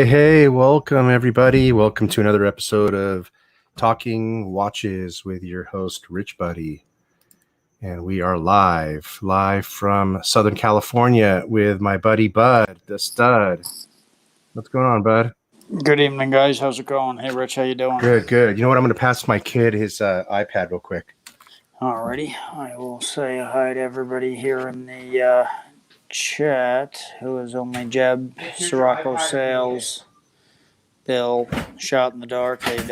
Hey, welcome everybody. Welcome to another episode of Talking Watches with your host, Rich Buddy. And we are live from Southern California with my buddy, Bud'aStud. What's going on, Bud? Good evening, guys. How's it going? Hey, Rich, how you doing? Good. You know what? I'm going to pass my kid his iPad real quick. Alrighty. I will say hi to everybody here in the chat who is only Jeb, Sirocco Sales, Bill, Shot in the Dark. How you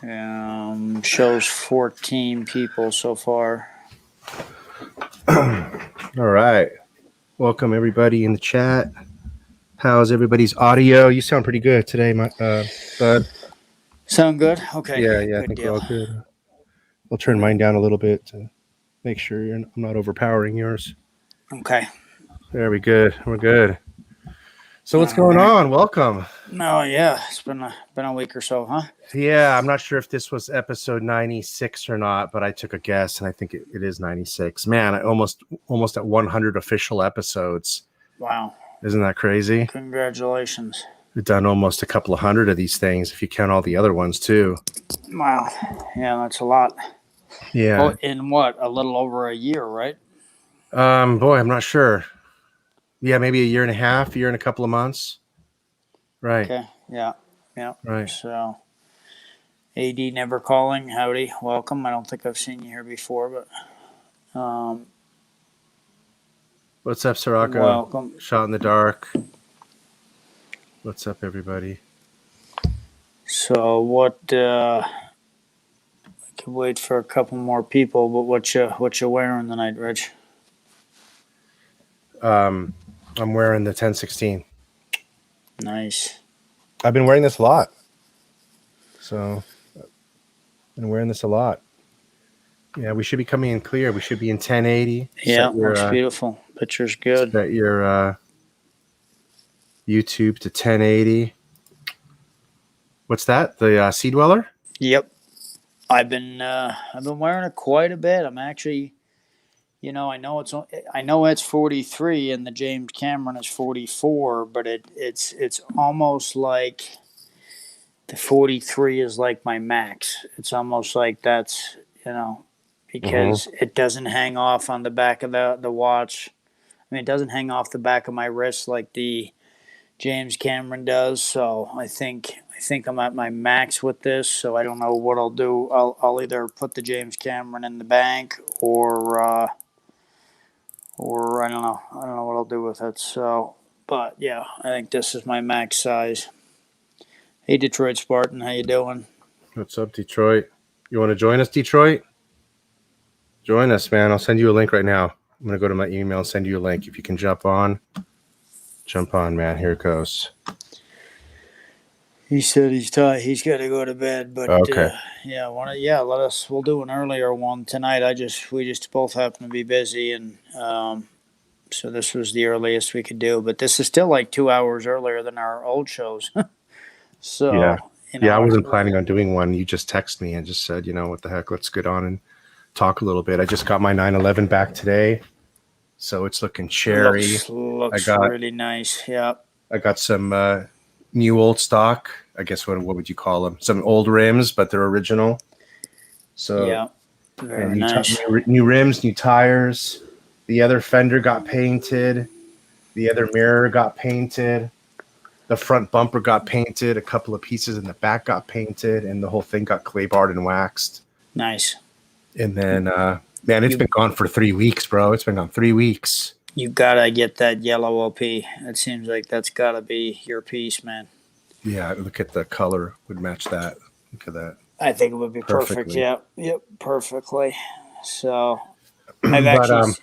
doing? Shows 14 people so far. All right. Welcome everybody in the chat. How's everybody's audio? You sound pretty good today, my Bud. Sound good? Okay. Yeah, I think we're all good. I'll turn mine down a little bit to make sure I'm not overpowering yours. Okay. There we good. We're good. So what's going on? Welcome. No, yeah, it's been a week or so, huh? Yeah, I'm not sure if this was episode 96 or not, but I took a guess, and I think it is 96. Man, I almost at 100 official episodes. Wow. Isn't that crazy? Congratulations. We've done almost a couple of hundred of these things, if you count all the other ones, too. Wow. Yeah, that's a lot. Yeah. Well, in what? A little over a year, right? Boy, I'm not sure. Yeah, maybe a year and a couple of months. Right. Okay. Yeah. Right. So, AD never calling. Howdy. Welcome. I don't think I've seen you here before, but what's up, Sirocco? Welcome. Shot in the Dark. What's up, everybody? So what? I could wait for a couple more people, but what you wearing tonight, Rich? I'm wearing the 1016. Nice. I've been wearing this a lot. So, I've been wearing this a lot. Yeah, we should be coming in clear. We should be in 1080. Yeah, looks beautiful. Picture's good. Set your YouTube to 1080. What's that? The Sea Dweller? Yep. I've been wearing it quite a bit. I'm actually, I know it's 43 and the James Cameron is 44, but it's almost like the 43 is like my max. It's almost like that's, because it doesn't hang off on the back of the watch. I mean, it doesn't hang off the back of my wrist like the James Cameron does. So I think I'm at my max with this. So I don't know what I'll do. I'll either put the James Cameron in the bank or I don't know. I don't know what I'll do with it. So, but yeah, I think this is my max size. Hey, Detroit Spartan, how you doing? What's up, Detroit? You want to join us, Detroit? Join us, man. I'll send you a link right now. I'm going to go to my email and send you a link. If you can jump on, man. Here it goes. He said he's tired. He's got to go to bed. But okay. We'll do an earlier one tonight. We just both happen to be busy, and so this was the earliest we could do. But this is still like 2 hours earlier than our old shows. So yeah, I wasn't planning on doing one. You just texted me and just said, what the heck, let's get on and talk a little bit. I just got my 911 back today, so it's looking cherry. Looks really nice. Yeah. I got some new old stock. I guess what would you call them? Some old rims, but they're original. So yeah, very nice. New rims, new tires. The other fender got painted. The other mirror got painted. The front bumper got painted. A couple of pieces in the back got painted, and the whole thing got clay barred and waxed. Nice. And then, man, it's been gone for 3 weeks, bro. It's been gone 3 weeks. You gotta get that yellow OP. It seems like that's gotta be your piece, man. Yeah, look at the color would match that. Look at that. I think it would be perfect. Yeah, yep, perfectly. So I've actually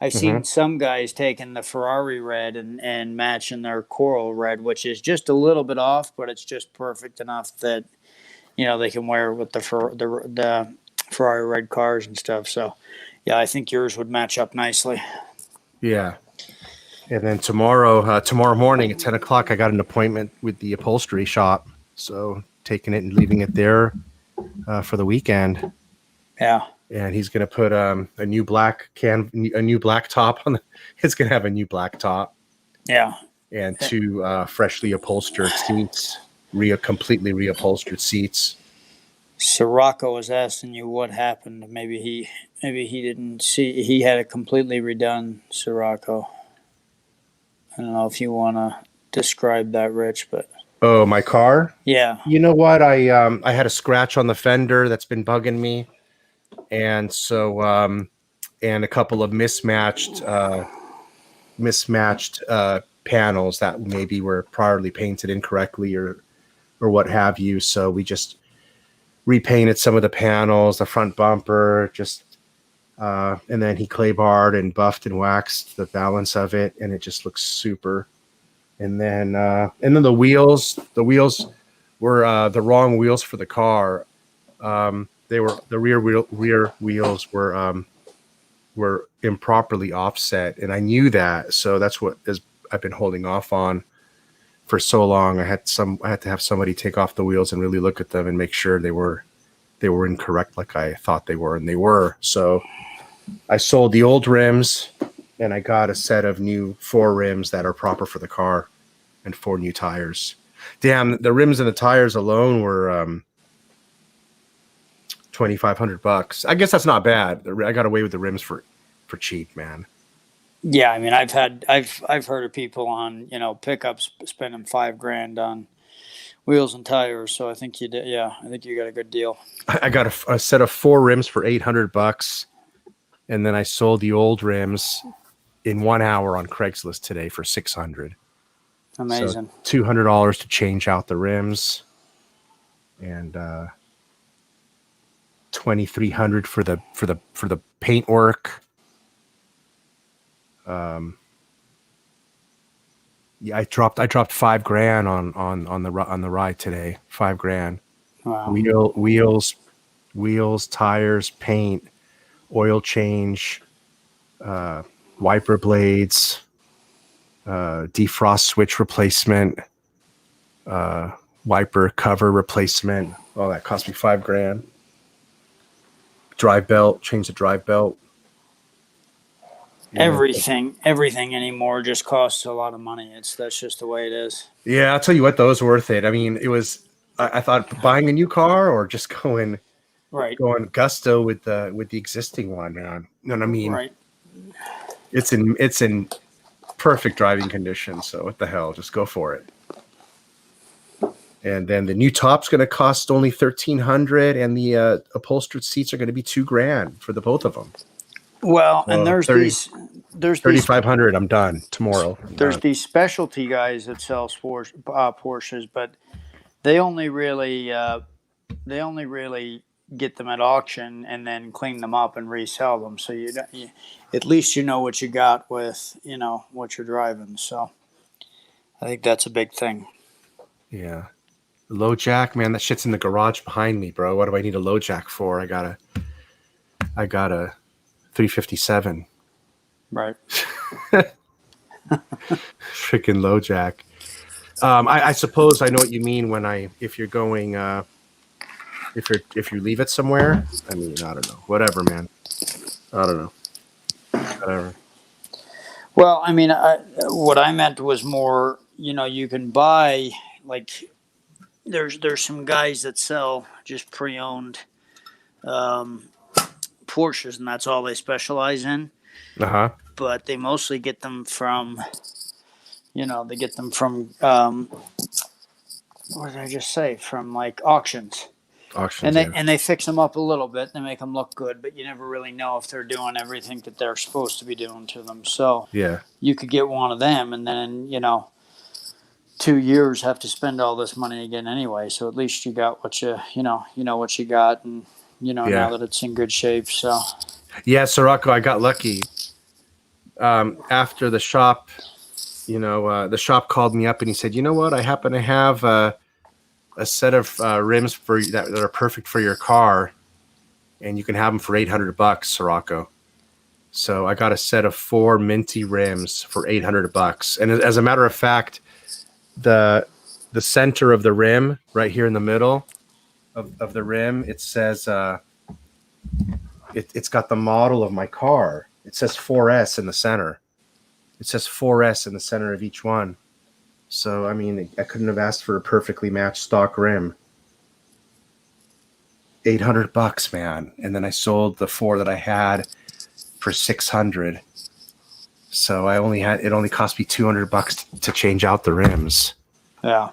I've seen some guys taking the Ferrari red and matching their coral red, which is just a little bit off, but it's just perfect enough that they can wear with the Ferrari red cars and stuff. So, yeah, I think yours would match up nicely. Yeah. And then tomorrow morning at 10 o'clock, I got an appointment with the upholstery shop. So taking it and leaving it there for the weekend. Yeah. And he's going to put a new black top on. It's going to have a new black top. Yeah. And two freshly upholstered seats, completely reupholstered seats. Sirocco was asking you what happened. Maybe he didn't see. He had a completely redone Sirocco. I don't know if you want to describe that, Rich, but oh, my car. Yeah. You know what? I had a scratch on the fender that's been bugging me, and so and a couple of mismatched panels that maybe were priorly painted incorrectly or what have you. So we just repainted some of the panels, the front bumper, and then he clay barred and buffed and waxed the balance of it, and it just looks super. And then the wheels were the wrong wheels for the car. They were the rear wheels were improperly offset, and I knew that, so that's what I've been holding off on for so long. I had to have somebody take off the wheels and really look at them and make sure they were incorrect, like I thought they were, and they were. So I sold the old rims, and I got a set of new 4 rims that are proper for the car, and 4 new tires. Damn, the rims and the tires alone were $2,500. I guess that's not bad. I got away with the rims for cheap, man. Yeah, I mean, I've heard of people on pickups spending $5,000 on wheels and tires. So I think you did. Yeah, I think you got a good deal. I got a set of 4 rims for $800, and then I sold the old rims in 1 hour on Craigslist today for $600. Amazing. So $200 to change out the rims, and $2,300 for the paint work. Yeah, I dropped $5,000 on the ride today. $5,000. Wow. Wheels, tires, paint, oil change, wiper blades, defrost switch replacement, wiper cover replacement. All that cost me $5,000. Drive belt, change the drive belt. Everything anymore just costs a lot of money. That's just the way it is. Yeah, I'll tell you what, though, it's worth it. I mean, it was. I thought buying a new car or just going gusto with the existing one, man. And I mean, it's in perfect driving condition. So what the hell? Just go for it. And then the new top's going to cost only $1,300, and the upholstered seats are going to be $2,000 for the both of them. Well, and there's $3,500. I'm done tomorrow. These specialty guys that sell Porsches, but they only really get them at auction and then clean them up and resell them. So at least you know what you got with what you're driving. So I think that's a big thing. Yeah, low jack, man. That shit's in the garage behind me, bro. What do I need a low jack for? I got a 357. Right. Freaking low jack. I suppose I know what you mean if you're going if you leave it somewhere. I mean, I don't know. Whatever, man. I don't know. Whatever. Well, I mean, what I meant was more, you can buy, like, there's some guys that sell just pre-owned Porsches, and that's all they specialize in. Uh-huh. But they mostly get them from, what did I just say? From, like, auctions. And they fix them up a little bit. They make them look good, but you never really know if they're doing everything that they're supposed to be doing to them. So yeah, you could get one of them, and then 2 years have to spend all this money again anyway. So at least you got what what you got, and now that it's in good shape. So yeah, Sirocco, I got lucky. after the shop, the shop called me up and he said, you know what? I happen to have a set of rims for that are perfect for your car, and you can have them for $800, Sirocco. So I got a set of 4 minty rims for $800. And as a matter of fact, the center of the rim, right here in the middle of the rim, it says it's got the model of my car. It says 4S in the center. It says 4S in the center of each one. So I mean, I couldn't have asked for a perfectly matched stock rim. $800, man. And then I sold the 4 that I had for $600. So it only cost me $200 to change out the rims. Yeah.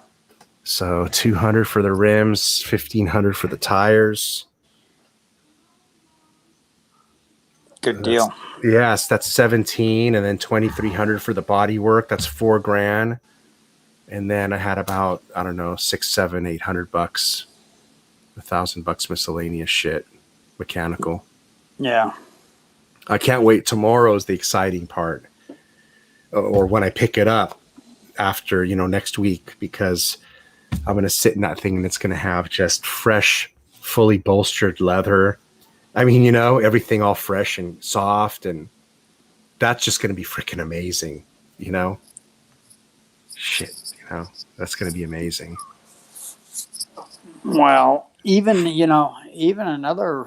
So $200 for the rims, $1,500 for the tires. Good deal. Yes, that's $1,700, and then $2,300 for the body work. That's $4,000. And then I had about, I don't know, $600, $700, $800, $1,000 miscellaneous shit, mechanical. Yeah. I can't wait. Tomorrow is the exciting part, or when I pick it up after, next week, because I'm going to sit in that thing and it's going to have just fresh, fully bolstered leather. I mean, everything all fresh and soft, and that's just going to be freaking amazing, Shit, that's going to be amazing. Well, even another,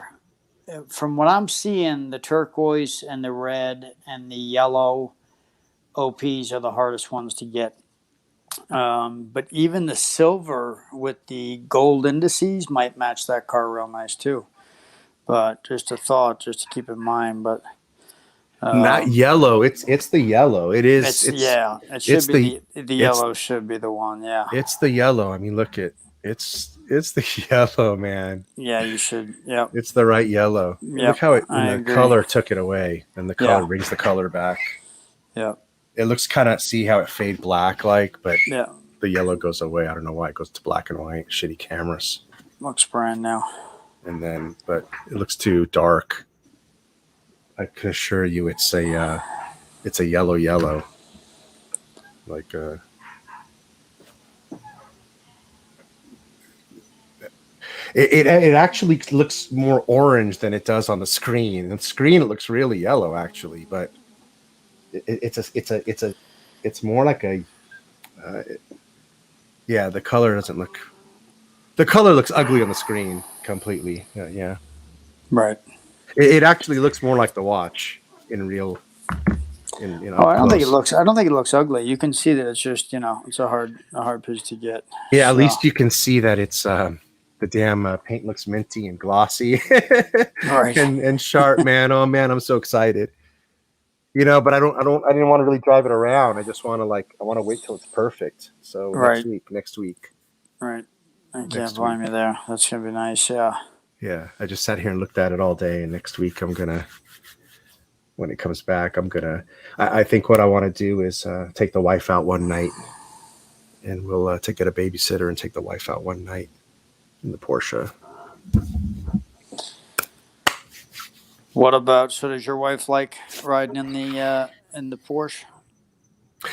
from what I'm seeing, the turquoise and the red and the yellow OPs are the hardest ones to get. But even the silver with the gold indices might match that car real nice too. But just a thought, just to keep in mind. But not yellow. It's the yellow. It is. It should be the yellow should be the one. Yeah. It's the yellow. I mean, look at it's the yellow, man. Yeah, you should. Yeah. It's the right yellow. Yep, look how the color took it away, and the color brings the color back. Yeah. It looks kind of, see how it fade black but yeah, the yellow goes away. I don't know why it goes to black and white. Shitty cameras. Looks brand new. And then, but it looks too dark. I can assure you, it's a yellow, like It actually looks more orange than it does on the screen. On the screen, it looks really yellow, actually, but it's more like a the color doesn't look. The color looks ugly on the screen completely. Yeah. Right. It actually looks more like the watch in real. I don't think it looks. I don't think it looks ugly. You can see that it's just it's a hard piece to get. Yeah, so. At least you can see that it's the damn paint looks minty and glossy, right. and sharp. Man, oh man, I'm so excited. But I didn't want to really drive it around. I just want to wait till it's perfect. So next week. Right. I can't blame you there. That's gonna be nice. Yeah. Yeah. I just sat here and looked at it all day, and next week when it comes back, I think what I want to do is take the wife out one night, and we'll get a babysitter and take the wife out one night in the Porsche. What about, so does your wife like riding in the Porsche?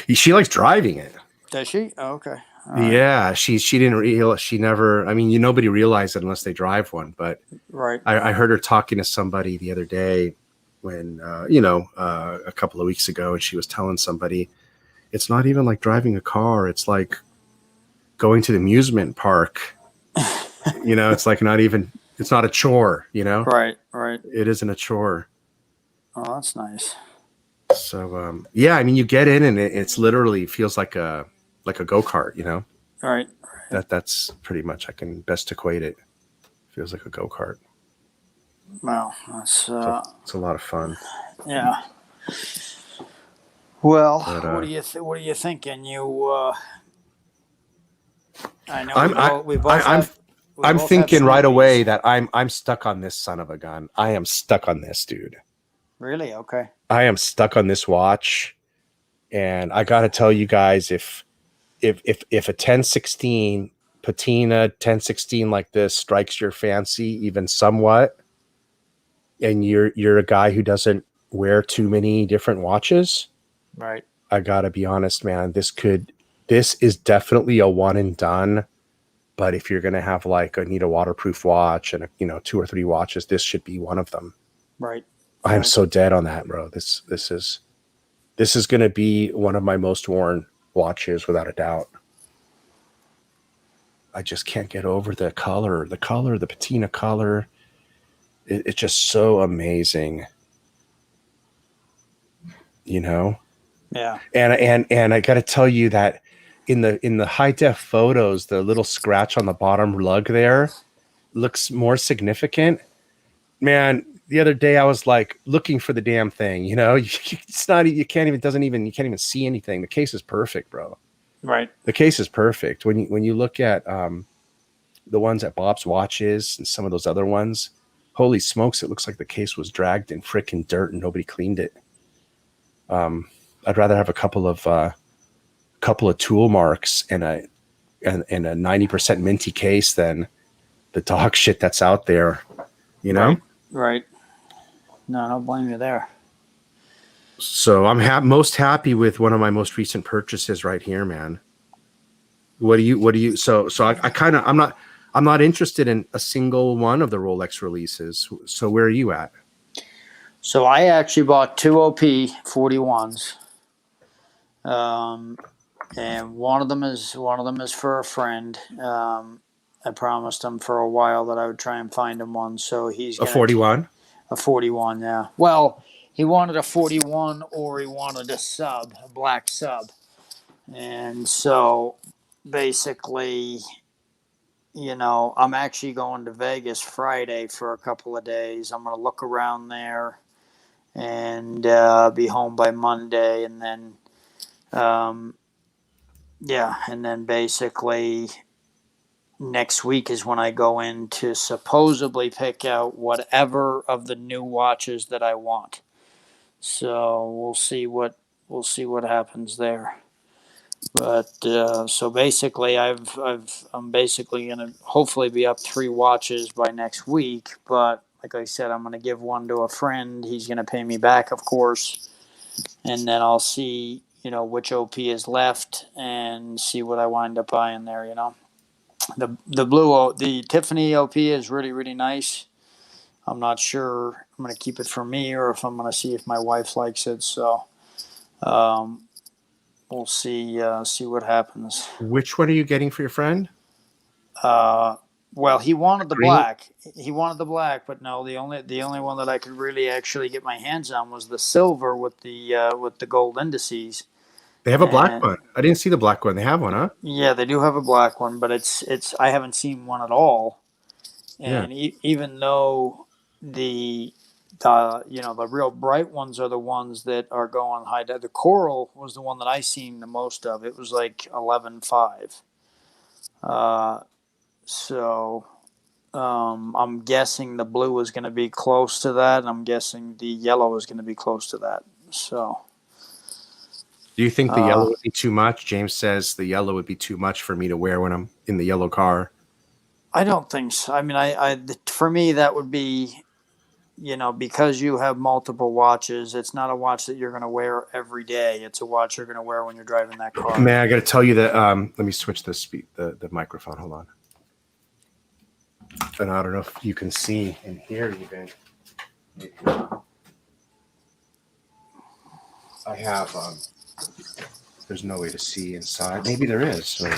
She likes driving it. Does she? Oh, okay. Right. Yeah, she didn't realize, she never, I mean, nobody realized it unless they drive one, but right. I heard her talking to somebody the other day when, a couple of weeks ago, and she was telling somebody, it's not even like driving a car. It's like going to the amusement park. It's like it's not a chore, Right. It isn't a chore. Oh, that's nice. So, I mean, you get in and it's literally feels like a go-kart, Right. That's pretty much, I can best equate it. Feels like a go-kart. Wow, that's it's a lot of fun. Yeah. Well, what are you thinking? I know I'm thinking right away that I'm stuck on this son of a gun. I am stuck on this, dude. Really? Okay. I am stuck on this watch, and I got to tell you guys, if a 1016 patina 1016 like this strikes your fancy even somewhat, and you're a guy who doesn't wear too many different watches. Right. I gotta be honest, man. This is definitely a one and done. But if you're gonna have like need a waterproof watch and 2 or 3 watches, this should be one of them. Right. I'm so dead on that, bro. This is gonna be one of my most worn watches without a doubt. I just can't get over the color, the patina color. It's just so amazing, Yeah. And I got to tell you that in the high def photos, the little scratch on the bottom lug there looks more significant. Man, the other day I was like looking for the damn thing. It's not. You can't even see anything. The case is perfect, bro. Right. The case is perfect. When you look at the ones at Bob's Watches and some of those other ones, holy smokes, it looks like the case was dragged in frickin' dirt and nobody cleaned it. I'd rather have a couple of tool marks and a 90% minty case than the dog shit that's out there, Right. No, I don't blame you there. So I'm most happy with one of my most recent purchases right here, man. What do you? So I'm not interested in a single one of the Rolex releases. So where are you at? So I actually bought 2 OP 41s, and one of them is for a friend. I promised him for a while that I would try and find him one. So he's A 41. A 41, yeah. Well, he wanted a 41 or he wanted a black sub, and so basically, I'm actually going to Vegas Friday for a couple of days. I'm going to look around there and be home by Monday. And then, and then basically next week is when I go in to supposedly pick out whatever of the new watches that I want. So we'll see what happens there. But so basically, I'm basically gonna hopefully be up 3 watches by next week. But like I said, I'm gonna give one to a friend. He's gonna pay me back, of course, and then I'll see which OP is left and see what I wind up buying there. The Tiffany OP is really, really nice. I'm not sure I'm gonna keep it for me or if I'm gonna see if my wife likes it. So. We'll see what happens. Which one are you getting for your friend? Well, he wanted the Green? black. He wanted the black, but no, the only one that I could really actually get my hands on was the silver with the gold indices. They have a black one. I didn't see the black one. They have one, huh? Yeah, they do have a black one, but it's I haven't seen one at all. And even though the real bright ones are the ones that are going high. The coral was the one that I seen the most of. It was like 11.5. So I'm guessing the blue is going to be close to that, and I'm guessing the yellow is going to be close to that. So. Do you think the yellow would be too much? James says the yellow would be too much for me to wear when I'm in the yellow car. I don't think so. I mean, for me that would be. Because you have multiple watches, it's not a watch that you're going to wear every day. It's a watch you're going to wear when you're driving that car. Man, I got to tell you that. Let me switch the microphone. Hold on. And I don't know if you can see in here even. I have. There's no way to see inside. Maybe there is. So.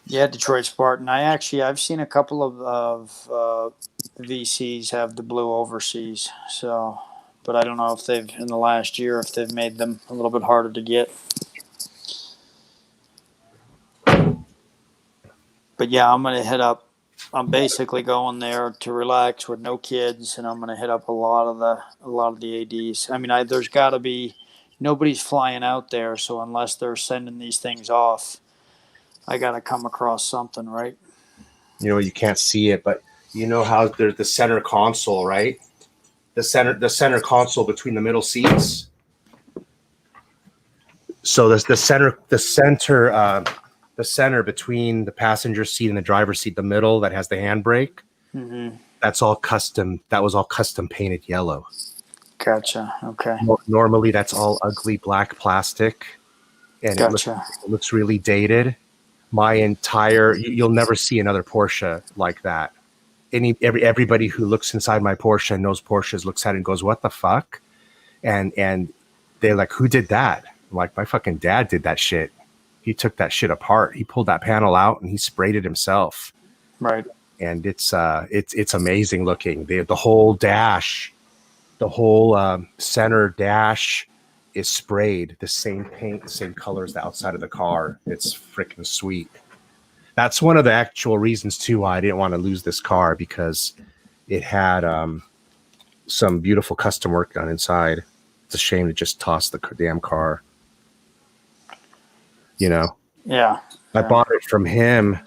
Yeah, Detroit Spartan. I've seen a couple of VCs have the blue overseas. So, but I don't know if they've in the last year if they've made them a little bit harder to get. But yeah, I'm gonna hit up. I'm basically going there to relax with no kids, and I'm gonna hit up a lot of the ADs. I mean, there's got to be nobody's flying out there, so unless they're sending these things off. I got to come across something, right? You can't see it, but you know how there's the center console, right? The center console between the middle seats. So there's the center between the passenger seat and the driver's seat, the middle that has the handbrake. Mm-hmm. That's all custom. That was all custom painted yellow. Gotcha. Okay. Normally, that's all ugly black plastic, and Gotcha. it looks really dated. You'll never see another Porsche like that. Everybody who looks inside my Porsche and knows Porsches looks at it and goes, "What the fuck?" And they're like, "Who did that?" I'm like, "My fucking dad did that shit. He took that shit apart. He pulled that panel out and he sprayed it himself." Right. And it's amazing looking. The whole dash, the whole center dash is sprayed the same paint, the same color as the outside of the car. It's freaking sweet. That's one of the actual reasons too why I didn't want to lose this car, because it had some beautiful custom work done inside. It's a shame to just toss the damn car. You know. Yeah. I bought it from him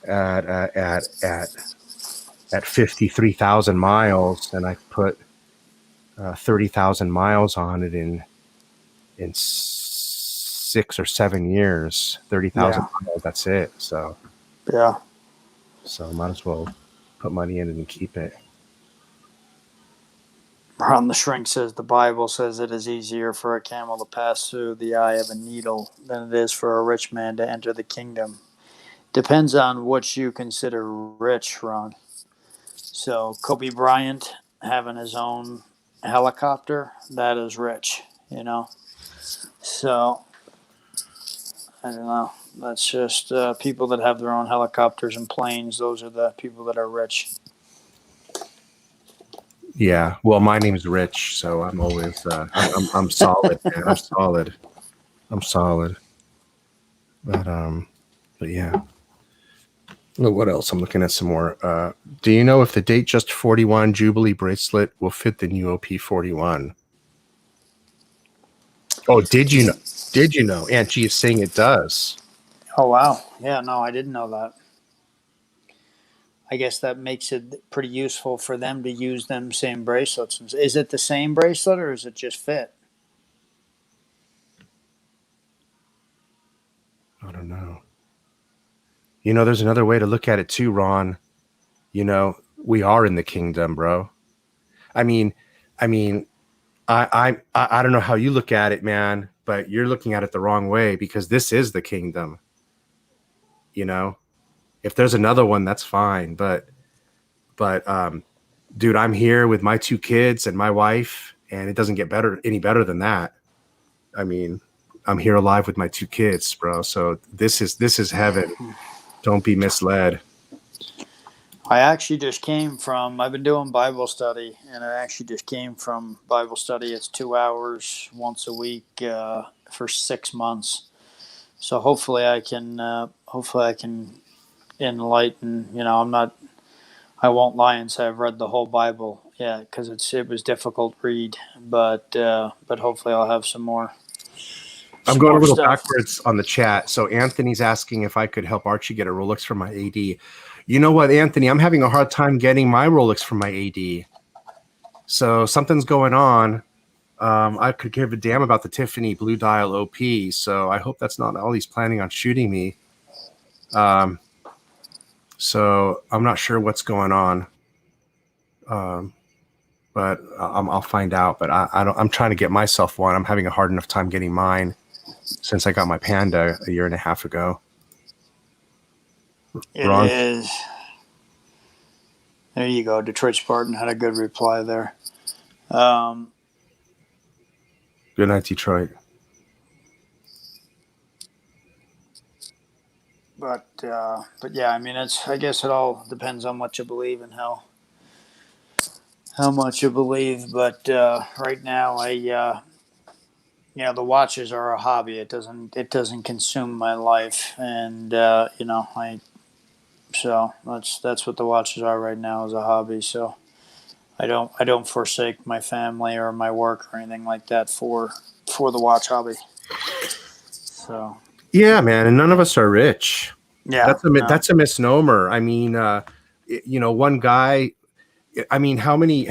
at 53,000 miles, and I put 30,000 miles on it in 6 or 7 years. 30,000 miles. That's it. So yeah. So might as well put money in it and keep it. Ron the Shrink says the Bible says it is easier for a camel to pass through the eye of a needle than it is for a rich man to enter the kingdom. Depends on what you consider rich, Ron. So Kobe Bryant having his own helicopter, that is rich, you know. So I don't know. That's just people that have their own helicopters and planes. Those are the people that are rich. Yeah, well, my name's Rich, so I'm always I'm solid, man. I'm solid. But yeah. What else? I'm looking at some more. Do you know if the date just 41 Jubilee bracelet will fit the new OP41? Oh, did you know? Did you know? Aunt G is saying it does. Oh wow! Yeah, no, I didn't know that. I guess that makes it pretty useful for them to use them same bracelets. Is it the same bracelet or is it just fit? I don't know. You know, there's another way to look at it too, Ron. You know, we are in the kingdom, bro. I mean, I don't know how you look at it, man, but you're looking at it the wrong way, because this is the kingdom. You know, if there's another one, that's fine. But dude, I'm here with my 2 kids and my wife, and it doesn't get any better than that. I mean, I'm here alive with my 2 kids, bro. So this is heaven. Don't be misled. I've been doing Bible study, and I actually just came from Bible study. It's 2 hours once a week for 6 months. So hopefully I can enlighten. You know, I won't lie and say I've read the whole Bible. Yeah, because it was difficult read, but hopefully I'll have some more. I'm going a little backwards on the chat. So Anthony's asking if I could help Archie get a Rolex for my AD. You know what, Anthony? I'm having a hard time getting my Rolex for my AD. So something's going on. I could give a damn about the Tiffany Blue Dial OP. So I hope that's not all he's planning on shooting me. So I'm not sure what's going on. But I'll find out. But I'm trying to get myself one. I'm having a hard enough time getting mine since I got my Panda a year and a half ago. It is. There you go. Detroit Spartan had a good reply there. Good night, Detroit. But yeah, I mean, I guess it all depends on what you believe and how much you believe. But right now, the watches are a hobby. It doesn't consume my life, and so that's what the watches are right now, is a hobby. So I don't forsake my family or my work or anything like that for the watch hobby. So yeah, man, and none of us are rich. Yeah, that's a misnomer. I mean, one guy. I mean, how many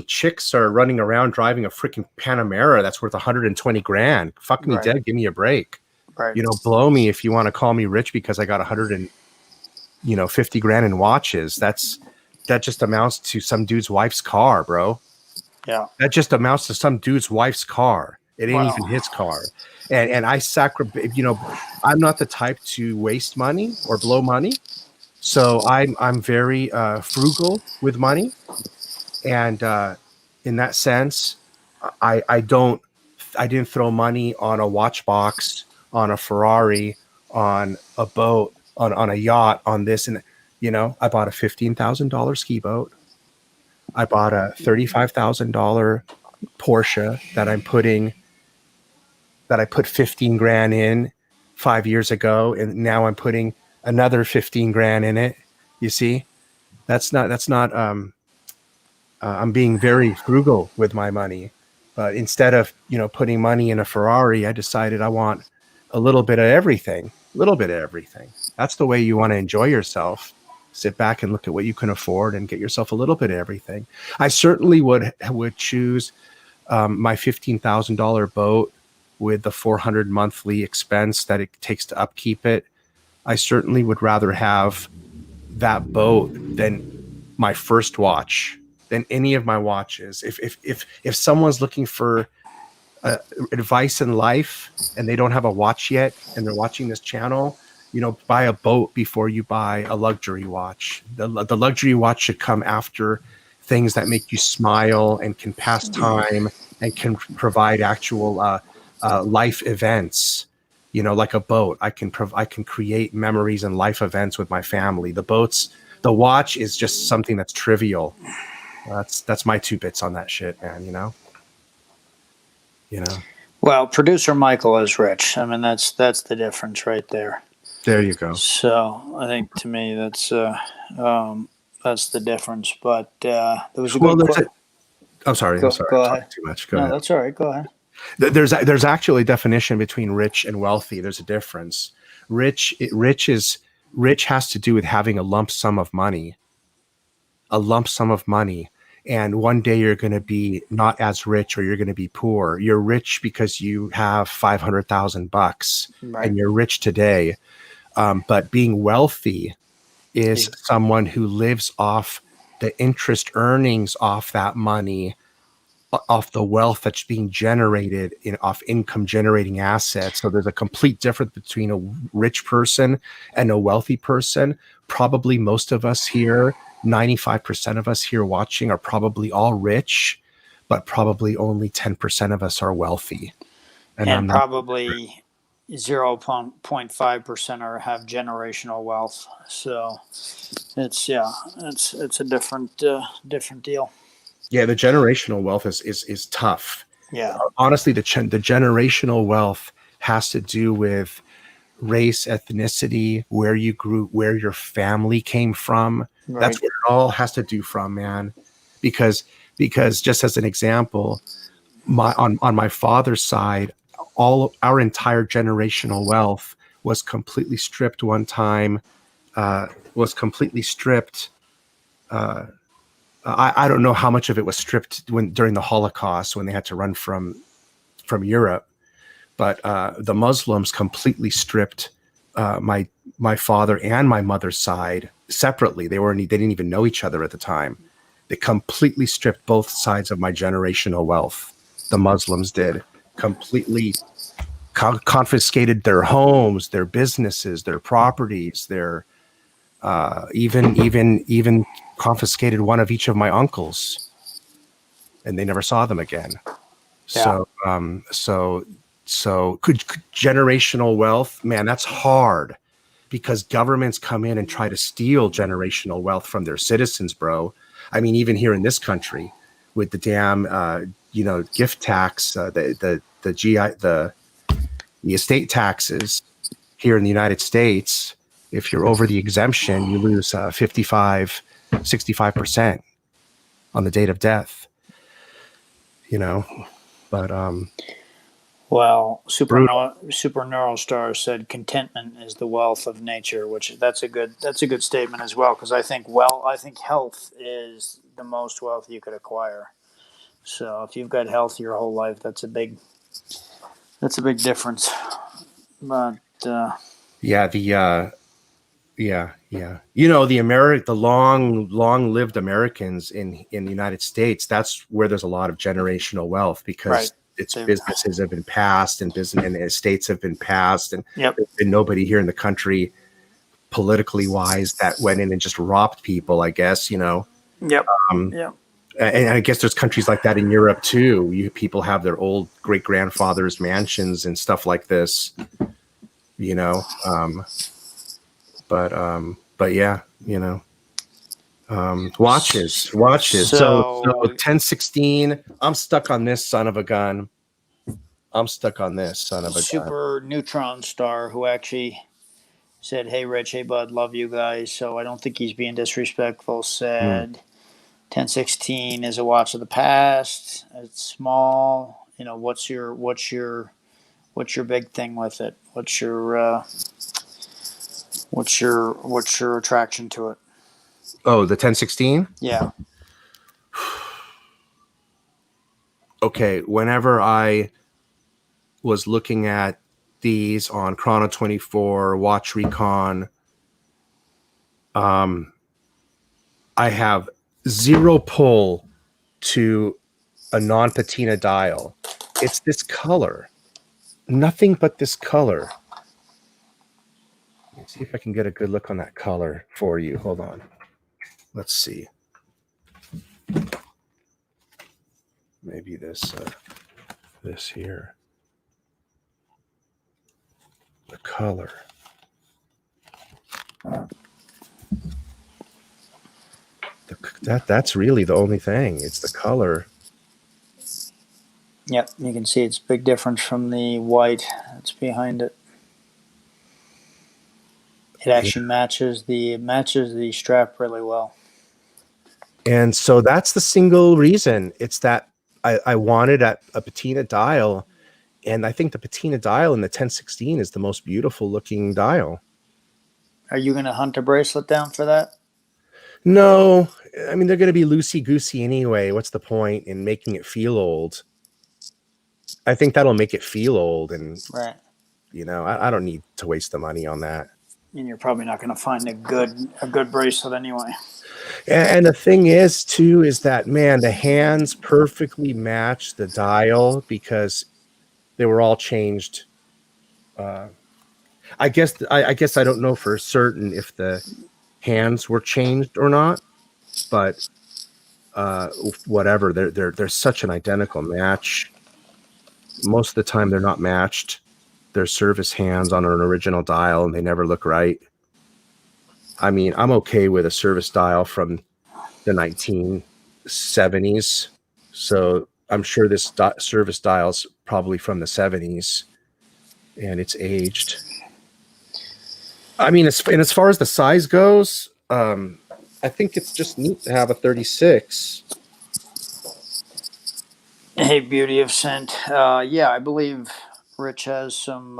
chicks are running around driving a freaking Panamera that's worth 120 grand? Fuck me dead. Give me a break. Right. You know, blow me if you want to call me rich because I got 150 grand in watches. That just amounts to some dude's wife's car, bro. Yeah. That just amounts to some dude's wife's car. It ain't Wow. even his car. And I sacrifice, I'm not the type to waste money or blow money. So I'm very frugal with money. And in that sense, I didn't throw money on a watch box, on a Ferrari, on a boat, on a yacht, on this. And, I bought a $15,000 ski boat. I bought a $35,000 Porsche that I put 15 grand in 5 years ago. And now I'm putting another 15 grand in it. You see, I'm being very frugal with my money, but instead of, putting money in a Ferrari, I decided I want a little bit of everything, That's the way you want to enjoy yourself. Sit back and look at what you can afford and get yourself a little bit of everything. I certainly would choose my $15,000 boat with the 400 monthly expense that it takes to upkeep it. I certainly would rather have that boat than my first watch, than any of my watches. If someone's looking for advice in life and they don't have a watch yet and they're watching this channel, buy a boat before you buy a luxury watch. The luxury watch should come after things that make you smile and can pass time and can provide actual life events. Like a boat, I can create memories and life events with my family. The watch is just something that's trivial. That's my 2 bits on that shit, man. Well, producer Michael is rich. I mean, that's the difference right there. There you go. So I think to me that's the difference. But there was a good question. I'm sorry. Go I'm ahead. talking too much. Go No, ahead. that's all right. Go ahead. There's actually a definition between rich and wealthy. There's a difference. Rich has to do with having a lump sum of money. And one day you're going to be not as rich, or you're going to be poor. You're rich because you have $500,000 Right. and you're rich today. But being wealthy is someone who lives off the interest earnings off that money, off the wealth that's being generated off income generating assets. So there's a complete difference between a rich person and a wealthy person. Probably most of us here, 95% of us here watching, are probably all rich, but probably only 10% of us are wealthy. And probably 0.5% are have generational wealth. So it's a different deal. Yeah, the generational wealth is tough. Yeah. Honestly, the generational wealth has to do with race, ethnicity, where you grew, where your family came from. Right. That's where it all has to do from, man. Because just as an example, on my father's side, all our entire generational wealth was completely stripped one time. Was completely stripped. I don't know how much of it was stripped during the Holocaust, when they had to run from Europe, but the Muslims completely stripped my father and my mother's side separately. They didn't even know each other at the time. They completely stripped both sides of my generational wealth. The Muslims did. Completely confiscated their homes, their businesses, their properties, their even confiscated one of each of my uncles, and they never saw them again. Yeah. So could generational wealth, man, that's hard, because governments come in and try to steal generational wealth from their citizens, bro. I mean, even here in this country, with the damn gift tax, the estate taxes here in the United States. If you're over the exemption, you lose 65% on the date of death. But well, Super Neural Star said contentment is the wealth of nature, which that's a good statement as well, because I think health is the most wealth you could acquire. So if you've got health your whole life, that's a big difference. But yeah, Yeah. The long-lived Americans in the United States, that's where there's a lot of generational wealth because it's businesses have been passed and business and estates have been passed, and Yep. there's been nobody here in the country politically wise that went in and just robbed people, I guess, Yep. Yep. And I guess there's countries like that in Europe too. People have their old great grandfathers' mansions and stuff like this, But yeah, watches. So 1016. I'm stuck on this son of a gun. Super neutron star who actually said, "Hey Rich, hey Bud, love you guys." So I don't think he's being disrespectful. Said 1016 is a watch of the past. It's small. What's your big thing with it? What's your attraction to it? Oh, the 1016? Yeah. Okay, whenever I was looking at these on Chrono 24, Watch Recon, I have zero pull to a non-patina dial. It's this color. Nothing but this color. Let's see if I can get a good look on that color for you. Hold on. Let's see. Maybe this here. The color. That's really the only thing. It's the color. Yep, you can see it's a big difference from the white that's behind it. It actually matches the strap really well. And so that's the single reason. It's that I wanted a patina dial, and I think the patina dial in the 1016 is the most beautiful looking dial. Are you going to hunt a bracelet down for that? No, I mean, they're going to be loosey-goosey anyway. What's the point in making it feel old? I think that'll make it feel old, and right. I don't need to waste the money on that. And you're probably not going to find a good bracelet anyway. And the thing is, too, is that, man, the hands perfectly match the dial because they were all changed. I guess I don't know for certain if the hands were changed or not, but whatever. They're such an identical match. Most of the time, they're not matched. They're service hands on an original dial, and they never look right. I mean, I'm okay with a service dial from the 1970s. So I'm sure this service dial's probably from the 70s, and it's aged. I mean, as far as the size goes, I think it's just neat to have a 36. Hey, Beauty of Scent. Yeah, I believe Rich has some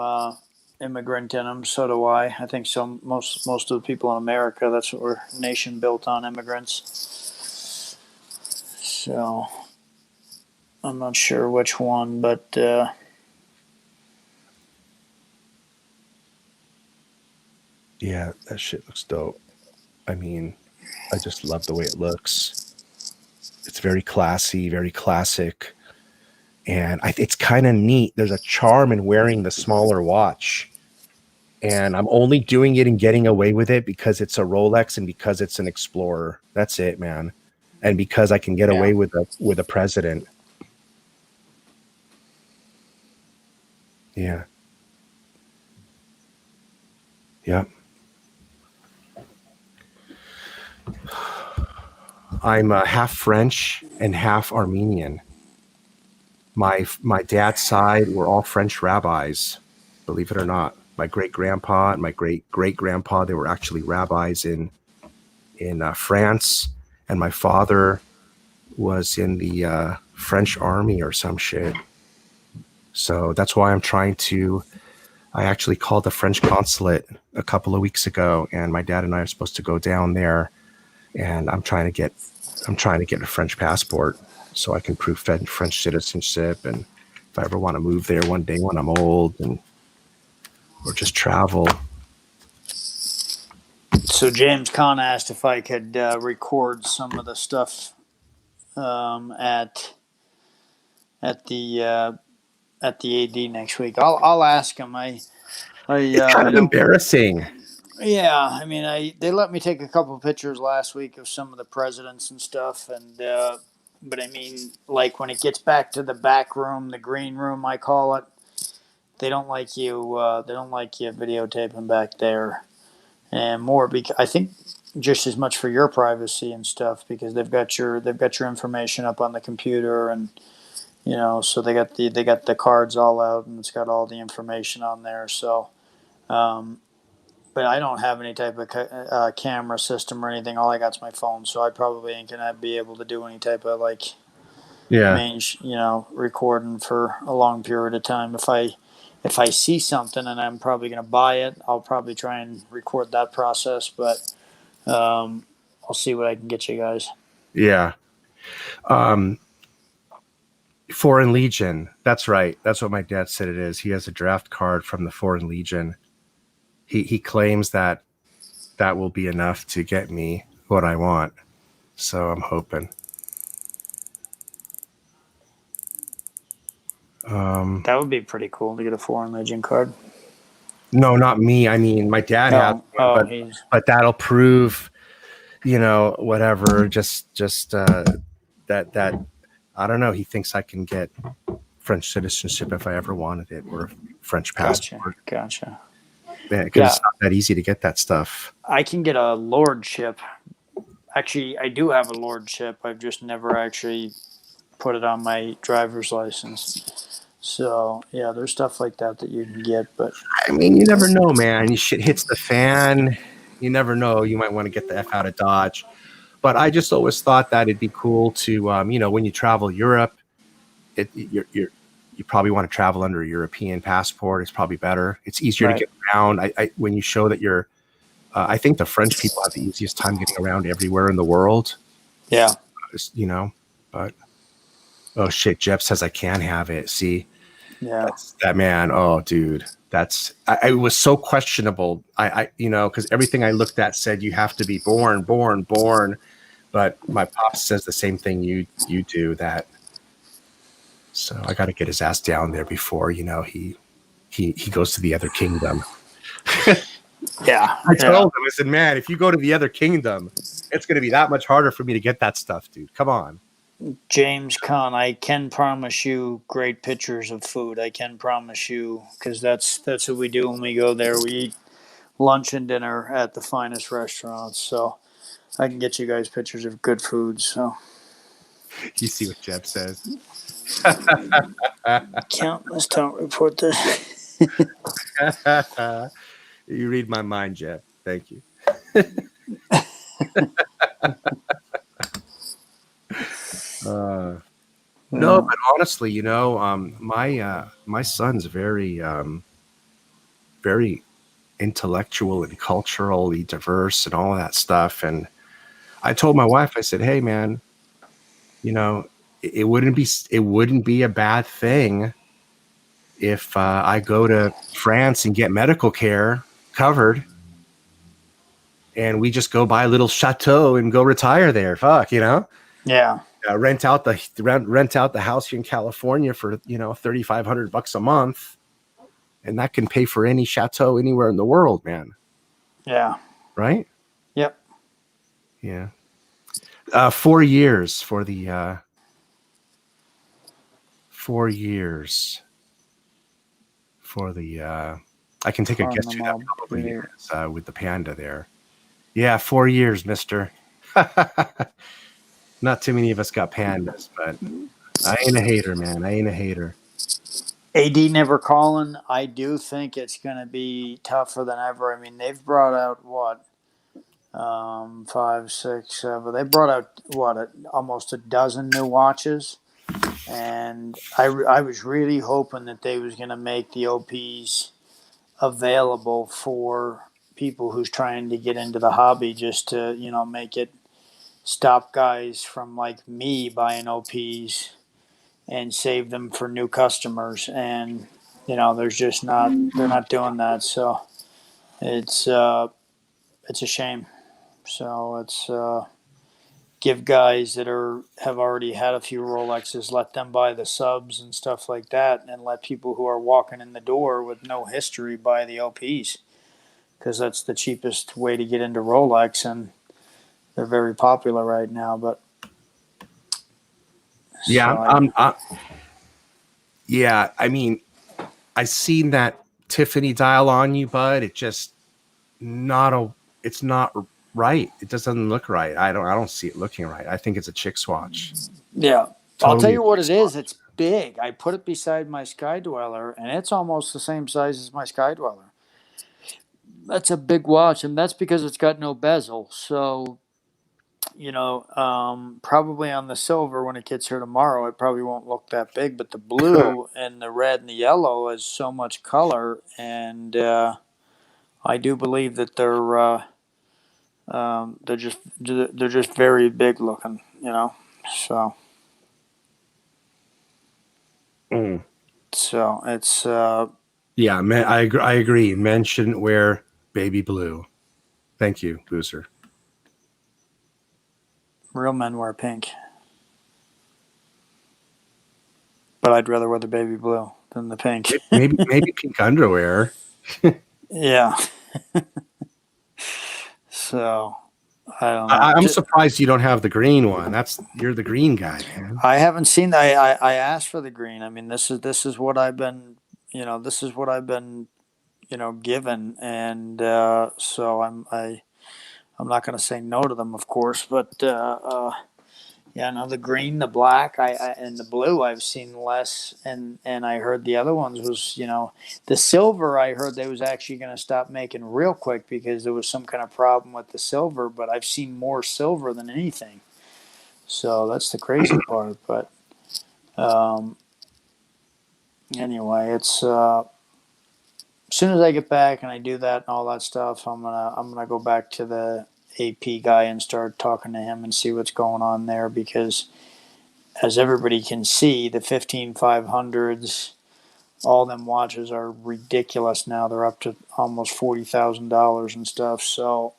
immigrant in him. So do I. I think so. Most of the people in America, that's what we're nation built on, immigrants. So I'm not sure which one, but yeah, that shit looks dope. I mean, I just love the way it looks. It's very classy, very classic. And it's kind of neat. There's a charm in wearing the smaller watch. And I'm only doing it and getting away with it because it's a Rolex and because it's an Explorer. That's it, man. And because I can get away with a president. Yeah. Yeah. I'm half French and half Armenian. My dad's side were all French rabbis, believe it or not. My great-grandpa and my great-great-grandpa, they were actually rabbis in France, and my father was in the French army or some shit. So that's why I actually called the French consulate a couple of weeks ago, and my dad and I are supposed to go down there, and I'm trying to get a French passport so I can prove French citizenship, and if I ever want to move there one day when I'm old or just travel. So James Conn asked if I could record some of the stuff at at the uh, at the AD next week. I'll ask him. It's kind I of don't. embarrassing. Yeah, I mean, they let me take a couple of pictures last week of some of the presidents and stuff, and but I mean, like when it gets back to the back room, the green room, I call it, they don't like you. They don't like you videotaping back there, and more because I think just as much for your privacy and stuff because they've got your information up on the computer and so they got the cards all out and it's got all the information on there. So. But I don't have any type of camera system or anything. All I got is my phone, so I probably ain't gonna be able to do any type of like Yeah. main, recording for a long period of time. If I see something and I'm probably gonna buy it, I'll probably try and record that process. But I'll see what I can get you guys. Yeah. Foreign Legion. That's right. That's what my dad said it is. He has a draft card from the Foreign Legion. He claims that will be enough to get me what I want. So I'm hoping. That would be pretty cool to get a Foreign Legion card. No, not me. I mean, my dad has one, but he's that'll prove, whatever. Just that I don't know. He thinks I can get French citizenship if I ever wanted it, or a French passport. Gotcha. Man, because it's not that easy to get that stuff. I can get a lordship. Actually, I do have a lordship. I've just never actually put it on my driver's license. So yeah, there's stuff like that you can get, but I mean, you never know, man. Shit hits the fan. You never know. You might want to get the F out of Dodge. But I just always thought that it'd be cool to, when you travel Europe, you probably want to travel under a European passport. It's probably better. It's easier to get around. When you show that you're, I think the French people have the easiest time getting around everywhere in the world. Yeah. But oh shit, Jeff says I can have it. See, yeah, that man. Oh, dude, it was so questionable. Because everything I looked at said you have to be born. But my pops says the same thing you do, that. So I got to get his ass down there before, he goes to the other kingdom. Yeah. I told him, I said, man, if you go to the other kingdom, it's going to be that much harder for me to get that stuff, dude. Come on. James Conn, I can promise you great pictures of food. I can promise you, because that's what we do when we go there. We eat lunch and dinner at the finest restaurants. So I can get you guys pictures of good food. So you see what Jeb says. Countless don't report this. You read my mind, Jeb. Thank you. No, but honestly, my son's very, very intellectual and culturally diverse and all of that stuff. And I told my wife, I said, hey, man, it wouldn't be a bad thing if I go to France and get medical care covered, and we just go buy a little chateau and go retire there. Fuck, Yeah. Rent out the house here in California for $3,500 a month, and that can pay for any chateau anywhere in the world, man. Yeah. Right. Yep. Yeah. 4 years for the 4 years for the I can take a guess who that probably is, with the panda there. Yeah, 4 years, mister. Not too many of us got pandas, but I ain't a hater, man. I ain't a hater. AD never calling. I do think it's going to be tougher than ever. I mean, they've brought out what? 5, 6, 7. They brought out almost a dozen new watches, and I was really hoping that they was going to make the OPs available for people who's trying to get into the hobby, just to make it stop guys from like me buying OPs and save them for new customers. And they're not doing that. So it's it's a shame. So it's give guys that have already had a few Rolexes, let them buy the subs and stuff like that, and let people who are walking in the door with no history buy the OPs, because that's the cheapest way to get into Rolex, and they're very popular right now. But Yeah, so yeah. I mean, I seen that Tiffany dial on you, bud. It just not a. It's not right. It just doesn't look right. I don't see it looking right. I think it's a chick swatch. yeah, I'll tell Totally a you what chick it is. swatch. It's big. I put it beside my Sky Dweller, and it's almost the same size as my Sky Dweller. That's a big watch, and that's because it's got no bezel. So, probably on the silver when it gets here tomorrow, it probably won't look that big. But the blue and the red and the yellow is so much color, and I do believe that they're just very big looking. So Mm. so it's Yeah, man, I agree. Men shouldn't wear baby blue. Thank you, Boozer. real men wear pink, but I'd rather wear the baby blue than the pink. Maybe pink underwear. Yeah. So I don't know. I'm surprised you don't have the green one. You're the green guy, man. I haven't seen. I asked for the green. I mean, this is what I've been. This is what I've been. Given, and so I'm not going to say no to them, of course, but yeah, no, the green, the black, and the blue I've seen less, and I heard the other ones was the silver. I heard they was actually going to stop making real quick because there was some kind of problem with the silver, but I've seen more silver than anything. So that's the crazy part. But um, anyway, it's as soon as I get back and I do that and all that stuff, I'm gonna go back to the AP guy and start talking to him and see what's going on there, because as everybody can see, the 15500s, all them watches are ridiculous now. They're up to almost $40,000 and stuff. So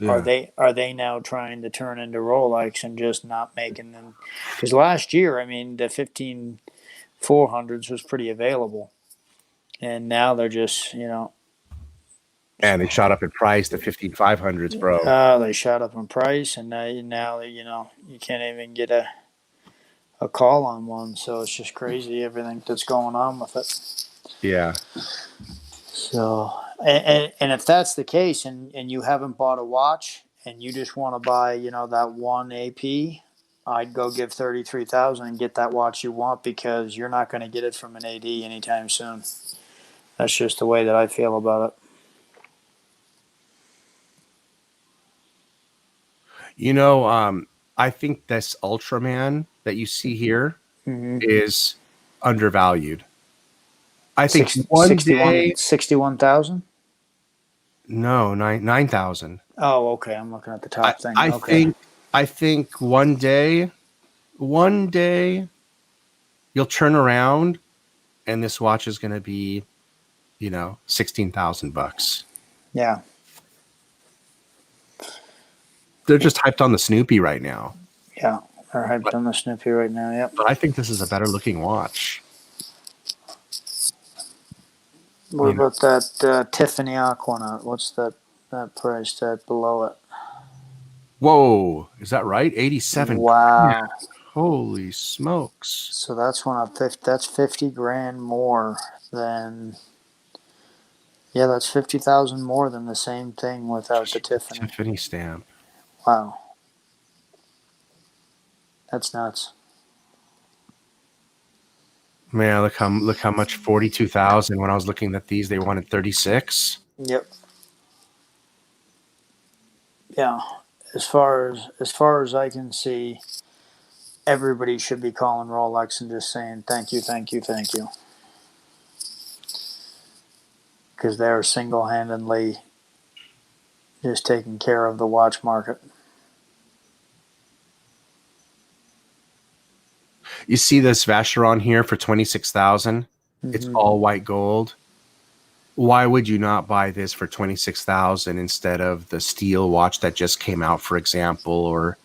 are Yeah. they now trying to turn into Rolex and just not making them? Because last year, I mean, the 15400s was pretty available, and now they're just And it shot up in price to 15500s, bro. they shot up in price, and now you can't even get a call on one. So it's just crazy everything that's going on with it. Yeah. So and if that's the case, and you haven't bought a watch and you just want to buy that one AP, I'd go give 33,000 and get that watch you want, because you're not going to get it from an AD anytime soon. That's just the way that I feel about it. I think this Ultraman that you see here Mm-hmm. is undervalued. I think 61,000. no, 9,000. Oh, okay. I'm looking at the I, top thing. I Okay. think I think one day you'll turn around and this watch is going to be, $16,000. Yeah. They're just hyped on the Snoopy right now. Yeah. They're hyped on the Snoopy right now. Yep. But I think this is a better looking watch. What about that Tiffany Aquanaut? What's that price tag below it? Whoa, is that right? 87. Wow. Holy smokes. So that's that's 50 grand more than. Yeah, that's 50,000 more than the same thing without the Tiffany. Tiffany stamp. Wow. That's nuts. Man, look how much 42,000. When I was looking at these, they wanted 36. Yep. Yeah. As far as I can see, everybody should be calling Rolex and just saying thank you, thank you, thank you, because they're single-handedly just taking care of the watch market. You see this Vacheron here for 26,000. It's Mm-hmm. all white gold. Why would you not buy this for 26,000 instead of the steel watch that just came out, for example, or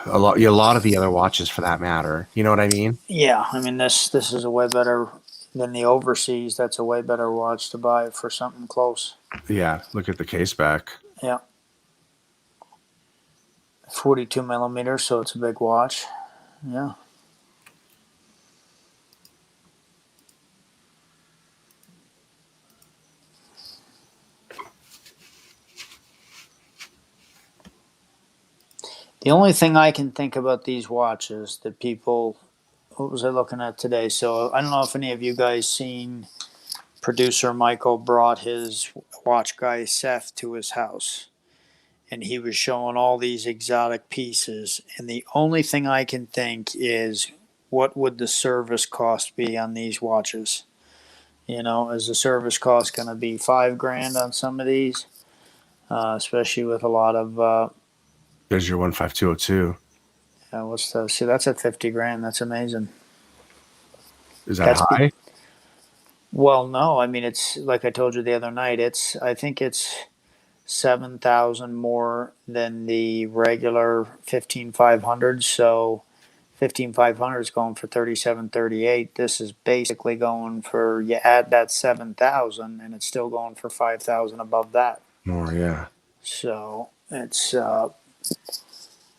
a lot of the other watches for that matter? You know what I mean? Yeah, I mean this is a way better than the overseas. That's a way better watch to buy for something close. Yeah, look at the case back. Yeah, 42 millimeters, so it's a big watch. Yeah. The only thing I can think about these watches that people, what was I looking at today? So I don't know if any of you guys seen producer Michael brought his watch guy Seth to his house, and he was showing all these exotic pieces. And the only thing I can think is, what would the service cost be on these watches? You know, is the service cost going to be $5,000 on some of these? Especially with a lot of There's your 15202. what's the see? That's at $50,000. That's amazing. Is that That's be high? Well, no. I mean, it's like I told you the other night. I think it's 7,000 more than the regular 15,500. So 15,500 is going for 37.38. This is basically going for, you add that 7,000 and it's still going for 5,000 above that. More, yeah. So it's a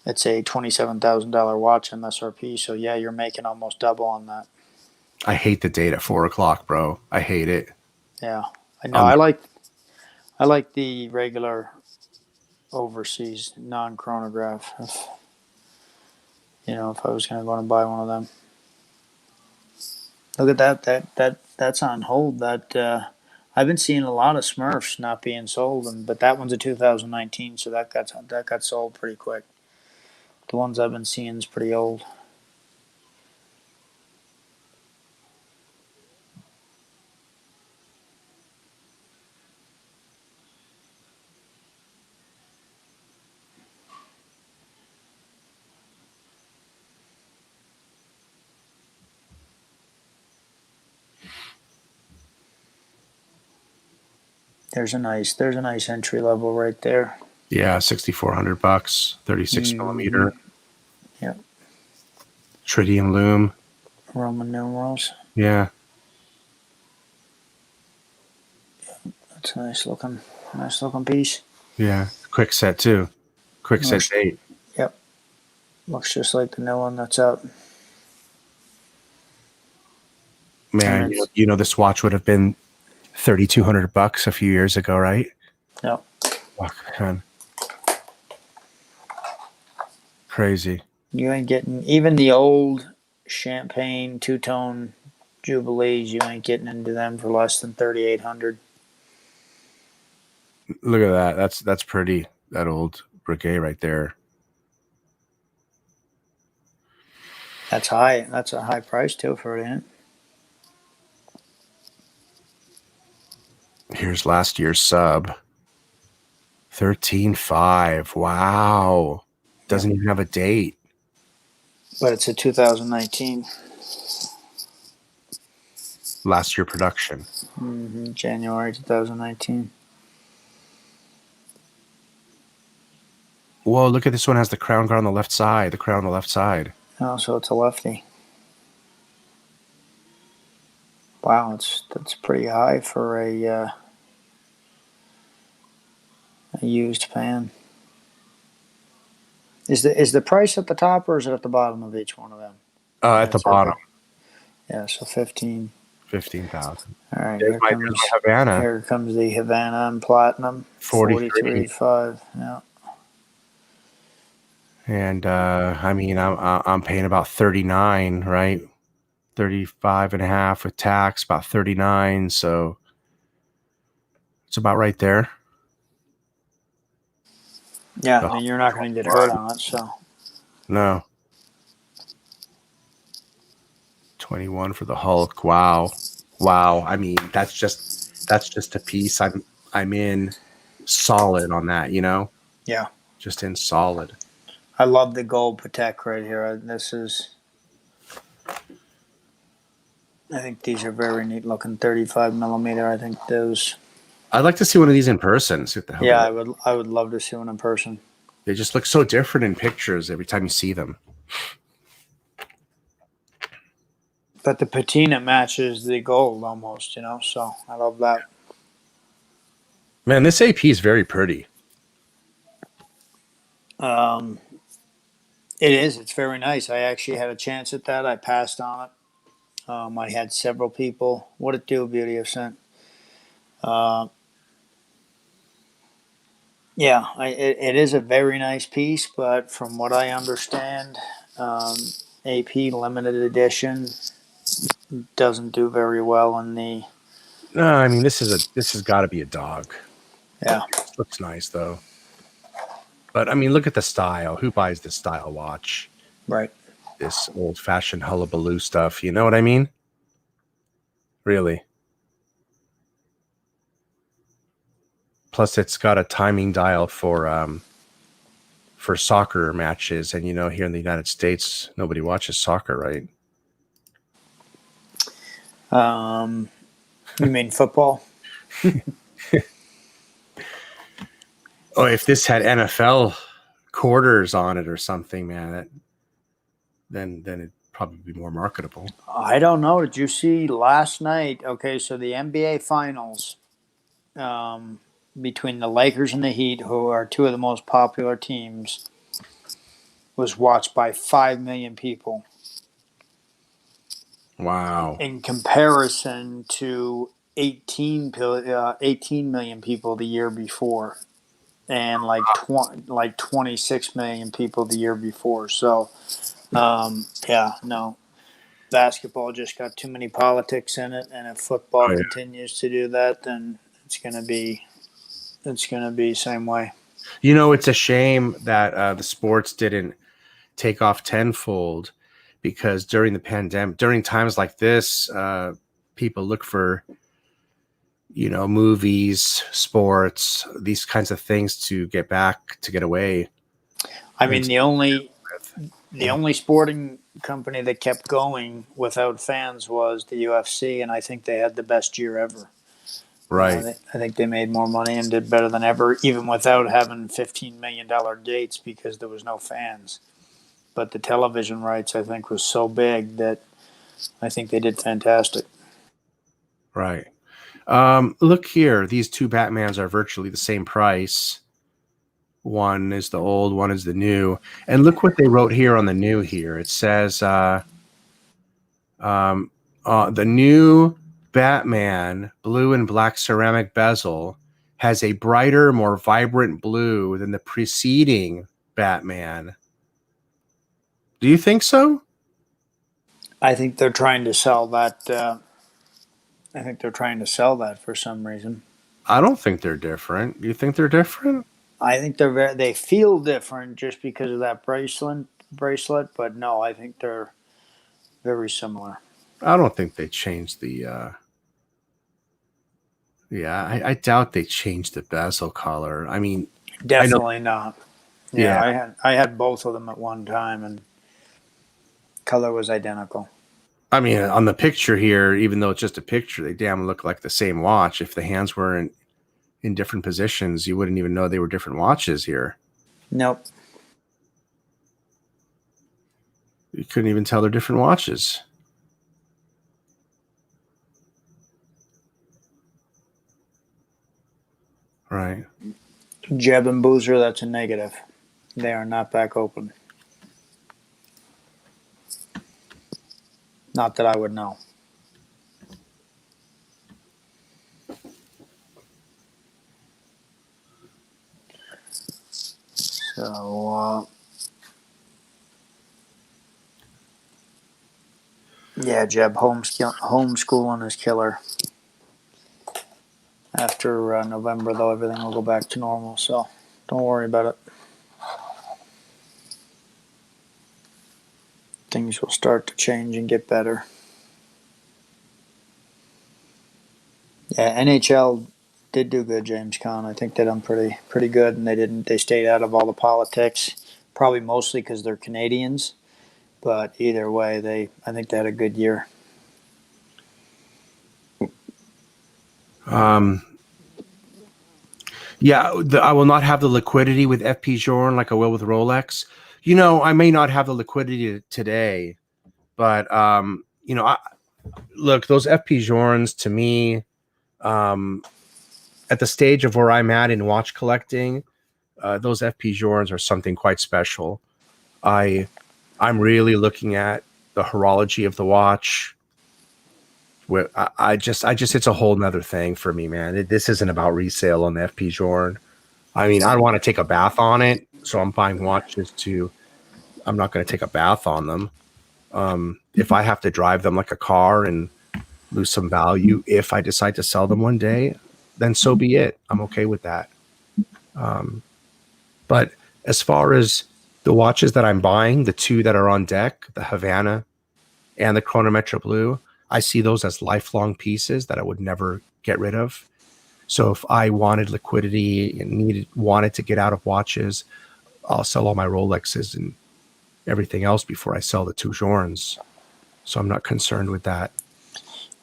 $27,000 watch MSRP. So yeah, you're making almost double on that. I hate the date at 4 o'clock, bro. I hate it. Yeah, I know. I like the regular overseas non-chronograph. If I was going to go and buy one of them. Look at that's on hold. That I've been seeing a lot of Smurfs not being sold, but that one's a 2019, so that got sold pretty quick. The ones I've been seeing is pretty old. There's a nice entry level right there. Yeah, $6,400, 36 millimeter. Yep. Tritium loom. Roman numerals. Yeah. That's a nice looking piece. Yeah. Quick set too. Quick set date. Yep. Looks just like the new one that's out. Man, this watch would have been $3,200 a few years ago, right? Yep. Oh, man. Crazy. You ain't getting even the old champagne two-tone Jubilees. You ain't getting into them for less than 3,800. Look at that. That's pretty. That old Breguet right there. That's high. That's a high price too for it, ain't it? Here's last year's sub. 13.5. Wow. Doesn't even have a date. But it's a 2019. Last year production. January 2019. Whoa, look at this one. Has the crown guard on the left side. The crown on the left side. Oh, so it's a lefty. Wow, that's pretty high for a used pan. Is the price at the top or is it at the bottom of each one of them? At the bottom. Yeah, so 15. 15,000. All right, There's my Havana. Here comes the Havana and Platinum. 43.5. Yeah. And I mean, I'm paying about 39, right? 35 and a half with tax, about 39. So it's about right there. Yeah, I mean, you're not going to get hurt on it, so. No. 21 for the Hulk. Wow. I mean, that's just a piece. I'm in solid on that, Yeah. Just in solid. I love the gold Patek right here. This is I think these are very neat looking 35 millimeter. I think those. I'd like to see one of these in person. See what the hell Yeah, they I look. would. I would love to see one in person. They just look so different in pictures every time you see them. But the patina matches the gold almost, so I love that. Man, this AP is very pretty. Um, it is. It's very nice. I actually had a chance at that. I passed on it. I had several people. What it do, Beauty have sent. Uh, yeah, it is a very nice piece, but from what I understand, um, AP limited edition doesn't do very well in the. No, I mean this has got to be a dog. Yeah. This looks nice though. But I mean, look at the style. Who buys this style watch? Right. This old-fashioned hullabaloo stuff. You know what I mean? Really. Plus, it's got a timing dial for soccer matches, and here in the United States, nobody watches soccer, right? You mean football? Oh, if this had NFL quarters on it or something, man, then it'd probably be more marketable. I don't know. Did you see last night? Okay, so the NBA Finals between the Lakers and the Heat, who are two of the most popular teams, was watched by 5 million people. Wow. In comparison to 18 million people the year before, and like 26 million people the year before. So, yeah, no, basketball just got too many politics in it, and if football Oh, yeah. continues to do that, then it's gonna be same way. It's a shame that the sports didn't take off tenfold, because during the pandemic, during times like this, people look for movies, sports, these kinds of things to get away. I And mean, the only sporting company that kept going without fans was the UFC, and I think they had the best year ever. right, I think they made more money and did better than ever, even without having $15 million gates because there was no fans. But the television rights, I think, was so big that I think they did fantastic. right. Look here, these two Batmans are virtually the same price. One is the old, one is the new. And look what they wrote here on the new here. It says the new Batman blue and black ceramic bezel has a brighter, more vibrant blue than the preceding Batman. Do you think so? I think they're trying to sell that. I think they're trying to sell that for some reason. I don't think they're different. Do you think they're different? I think they feel different just because of that bracelet, but no, I think they're very similar. I don't think they changed the yeah, I doubt they changed the bezel color. I mean, I know. Definitely not. Yeah, Yeah, I had both of them at one time, and color was identical. I mean, on the picture here, even though it's just a picture, they damn look like the same watch. If the hands were in different positions, you wouldn't even know they were different watches here. Nope. You couldn't even tell they're different watches. Right. Jeb and Boozer, that's a negative. They are not back open. Not that I would know. So, yeah, Jeb, homeschooling is killer. After November, though, everything will go back to normal, so don't worry about it. Things will start to change and get better. Yeah, NHL did do good, James Conn. I think they done pretty good, and they stayed out of all the politics. Probably mostly because they're Canadians, but either way, I think they had a good year. Yeah, I will not have the liquidity with FP Journe like I will with Rolex. I may not have the liquidity today, but look, those FP Journes to me, at the stage of where I'm at in watch collecting, those FP Journes are something quite special. I'm really looking at the horology of the watch. Where I just it's a whole nother thing for me, man. This isn't about resale on the FP Journe. I mean, I want to take a bath on it, so I'm buying watches to. I'm not going to take a bath on them. If I have to drive them like a car and lose some value, if I decide to sell them one day, then so be it. I'm okay with that. But as far as the watches that I'm buying, the two that are on deck, the Havana and the Chronometra Blue, I see those as lifelong pieces that I would never get rid of. So if I wanted liquidity and wanted to get out of watches, I'll sell all my Rolexes and everything else before I sell the two Journes. So I'm not concerned with that.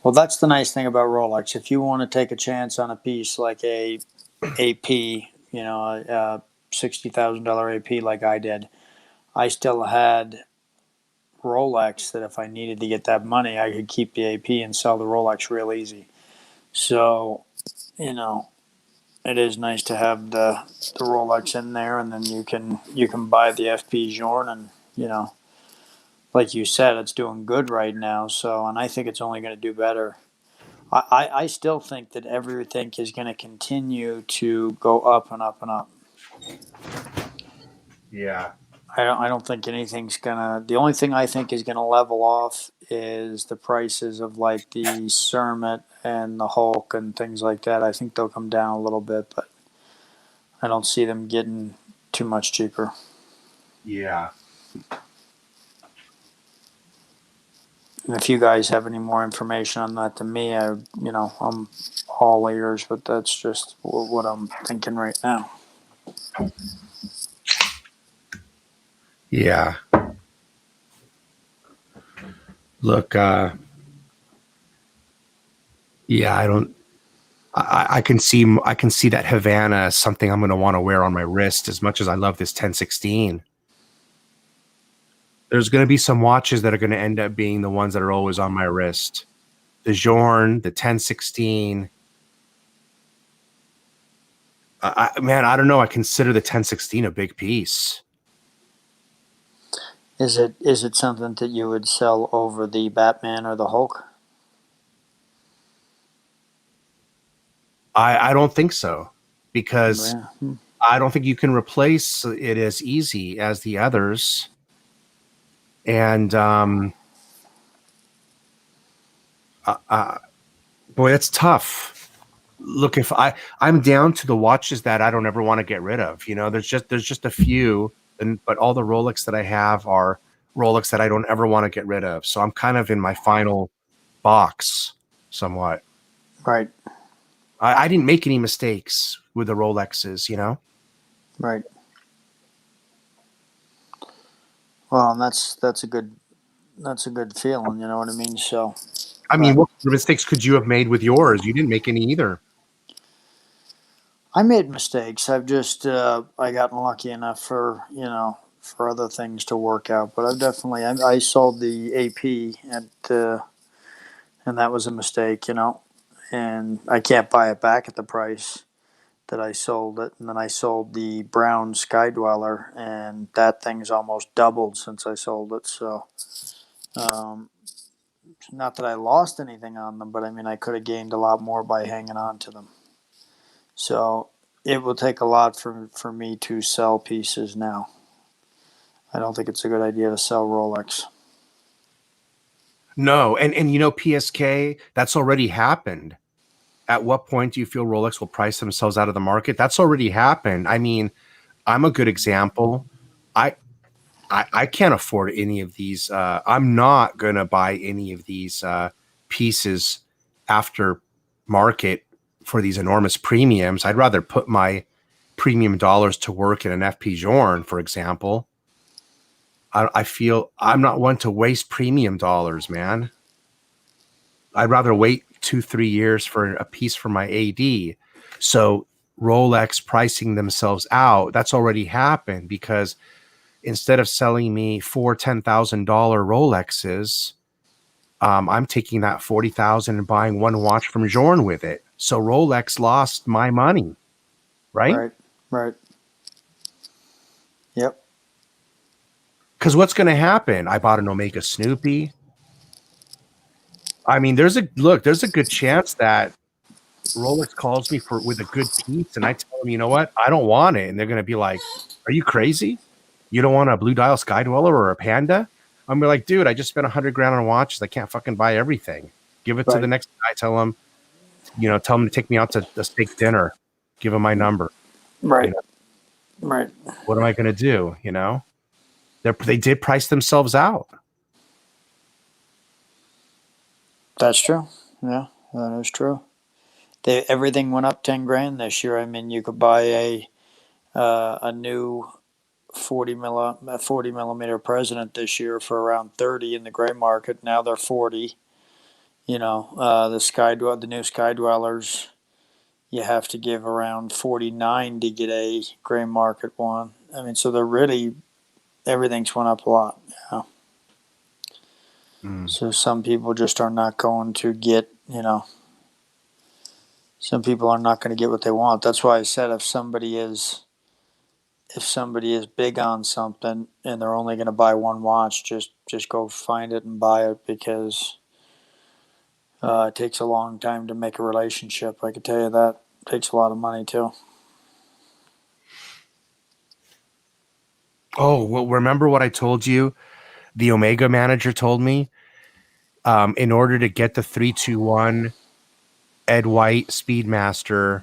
Well, that's the nice thing about Rolex. If you want to take a chance on a piece like a AP, a $60,000 AP like I did, I still had Rolex that if I needed to get that money, I could keep the AP and sell the Rolex real easy. So, it is nice to have the Rolex in there, and then you can buy the FP Journe, and like you said, it's doing good right now. So, and I think it's only going to do better. I still think that everything is going to continue to go up and up and up. Yeah. I don't think anything's gonna. The only thing I think is gonna level off is the prices of like the Cermet and the Hulk and things like that. I think they'll come down a little bit, but I don't see them getting too much cheaper. Yeah. And if you guys have any more information on that than me, I'm all ears. But that's just what I'm thinking right now. Yeah. Look, yeah, I can see that Havana as something I'm going to want to wear on my wrist as much as I love this 1016. There's going to be some watches that are going to end up being the ones that are always on my wrist. The Journe, the 1016. Man, I don't know. I consider the 1016 a big piece. Is it something that you would sell over the Batman or the Hulk? I don't think so, because Yeah. I don't think you can replace it as easy as the others. And boy, that's tough. Look, if I'm down to the watches that I don't ever want to get rid of. There's just a few, but all the Rolex that I have are Rolex that I don't ever want to get rid of. So I'm kind of in my final box somewhat. Right. I didn't make any mistakes with the Rolexes. Right. Well, and that's a good feeling. You know what I mean? So, I mean, what mistakes could you have made with yours? You didn't make any either. I made mistakes. I've just I gotten lucky enough for other things to work out. But I've definitely I sold the AP and that was a mistake. And I can't buy it back at the price that I sold it. And then I sold the brown Sky Dweller, and that thing's almost doubled since I sold it. So, um, not that I lost anything on them, but I mean I could have gained a lot more by hanging on to them. So it will take a lot for me to sell pieces now. I don't think it's a good idea to sell Rolex. No, and PSK, that's already happened. At what point do you feel Rolex will price themselves out of the market? That's already happened. I mean, I'm a good example. I can't afford any of these. I'm not gonna buy any of these pieces after market for these enormous premiums. I'd rather put my premium dollars to work in an FP Journe, for example. I feel I'm not one to waste premium dollars, man. I'd rather wait 2-3 years for a piece for my AD. So Rolex pricing themselves out, that's already happened, because instead of selling me four $10,000 Rolexes, I'm taking that 40,000 and buying one watch from Jorn with it. So Rolex lost my money, right? Right. Yep. Because what's going to happen? I bought an Omega Snoopy. I mean, there's a good chance that Rolex calls me with a good piece, and I tell them, you know what, I don't want it, and they're going to be like, "Are you crazy? You don't want a Blue Dial Sky Dweller or a Panda?" I'm like, "Dude, I just spent $100,000 on watches. I can't fucking buy everything. Give it to the next guy. Tell him to take me out to a steak dinner. Give him my number. Right. You know, Right. what am I going to do? You know, they did price themselves out." That's true. Yeah, that is true. Everything went up 10 grand this year. I mean, you could buy a new 40 millimeter President this year for around 30 in the gray market. Now they're 40. You know, the new Sky Dwellers, you have to give around 49 to get a gray market one. I mean, so they're really, everything's went up a lot. Yeah. So some people just are not going to get, some people are not going to get what they want. That's why I said if somebody is big on something and they're only going to buy one watch, just go find it and buy it, because it takes a long time to make a relationship. I can tell you that. It takes a lot of money too. Oh, well, remember what I told you? The Omega manager told me, in order to get the 321 Ed White Speedmaster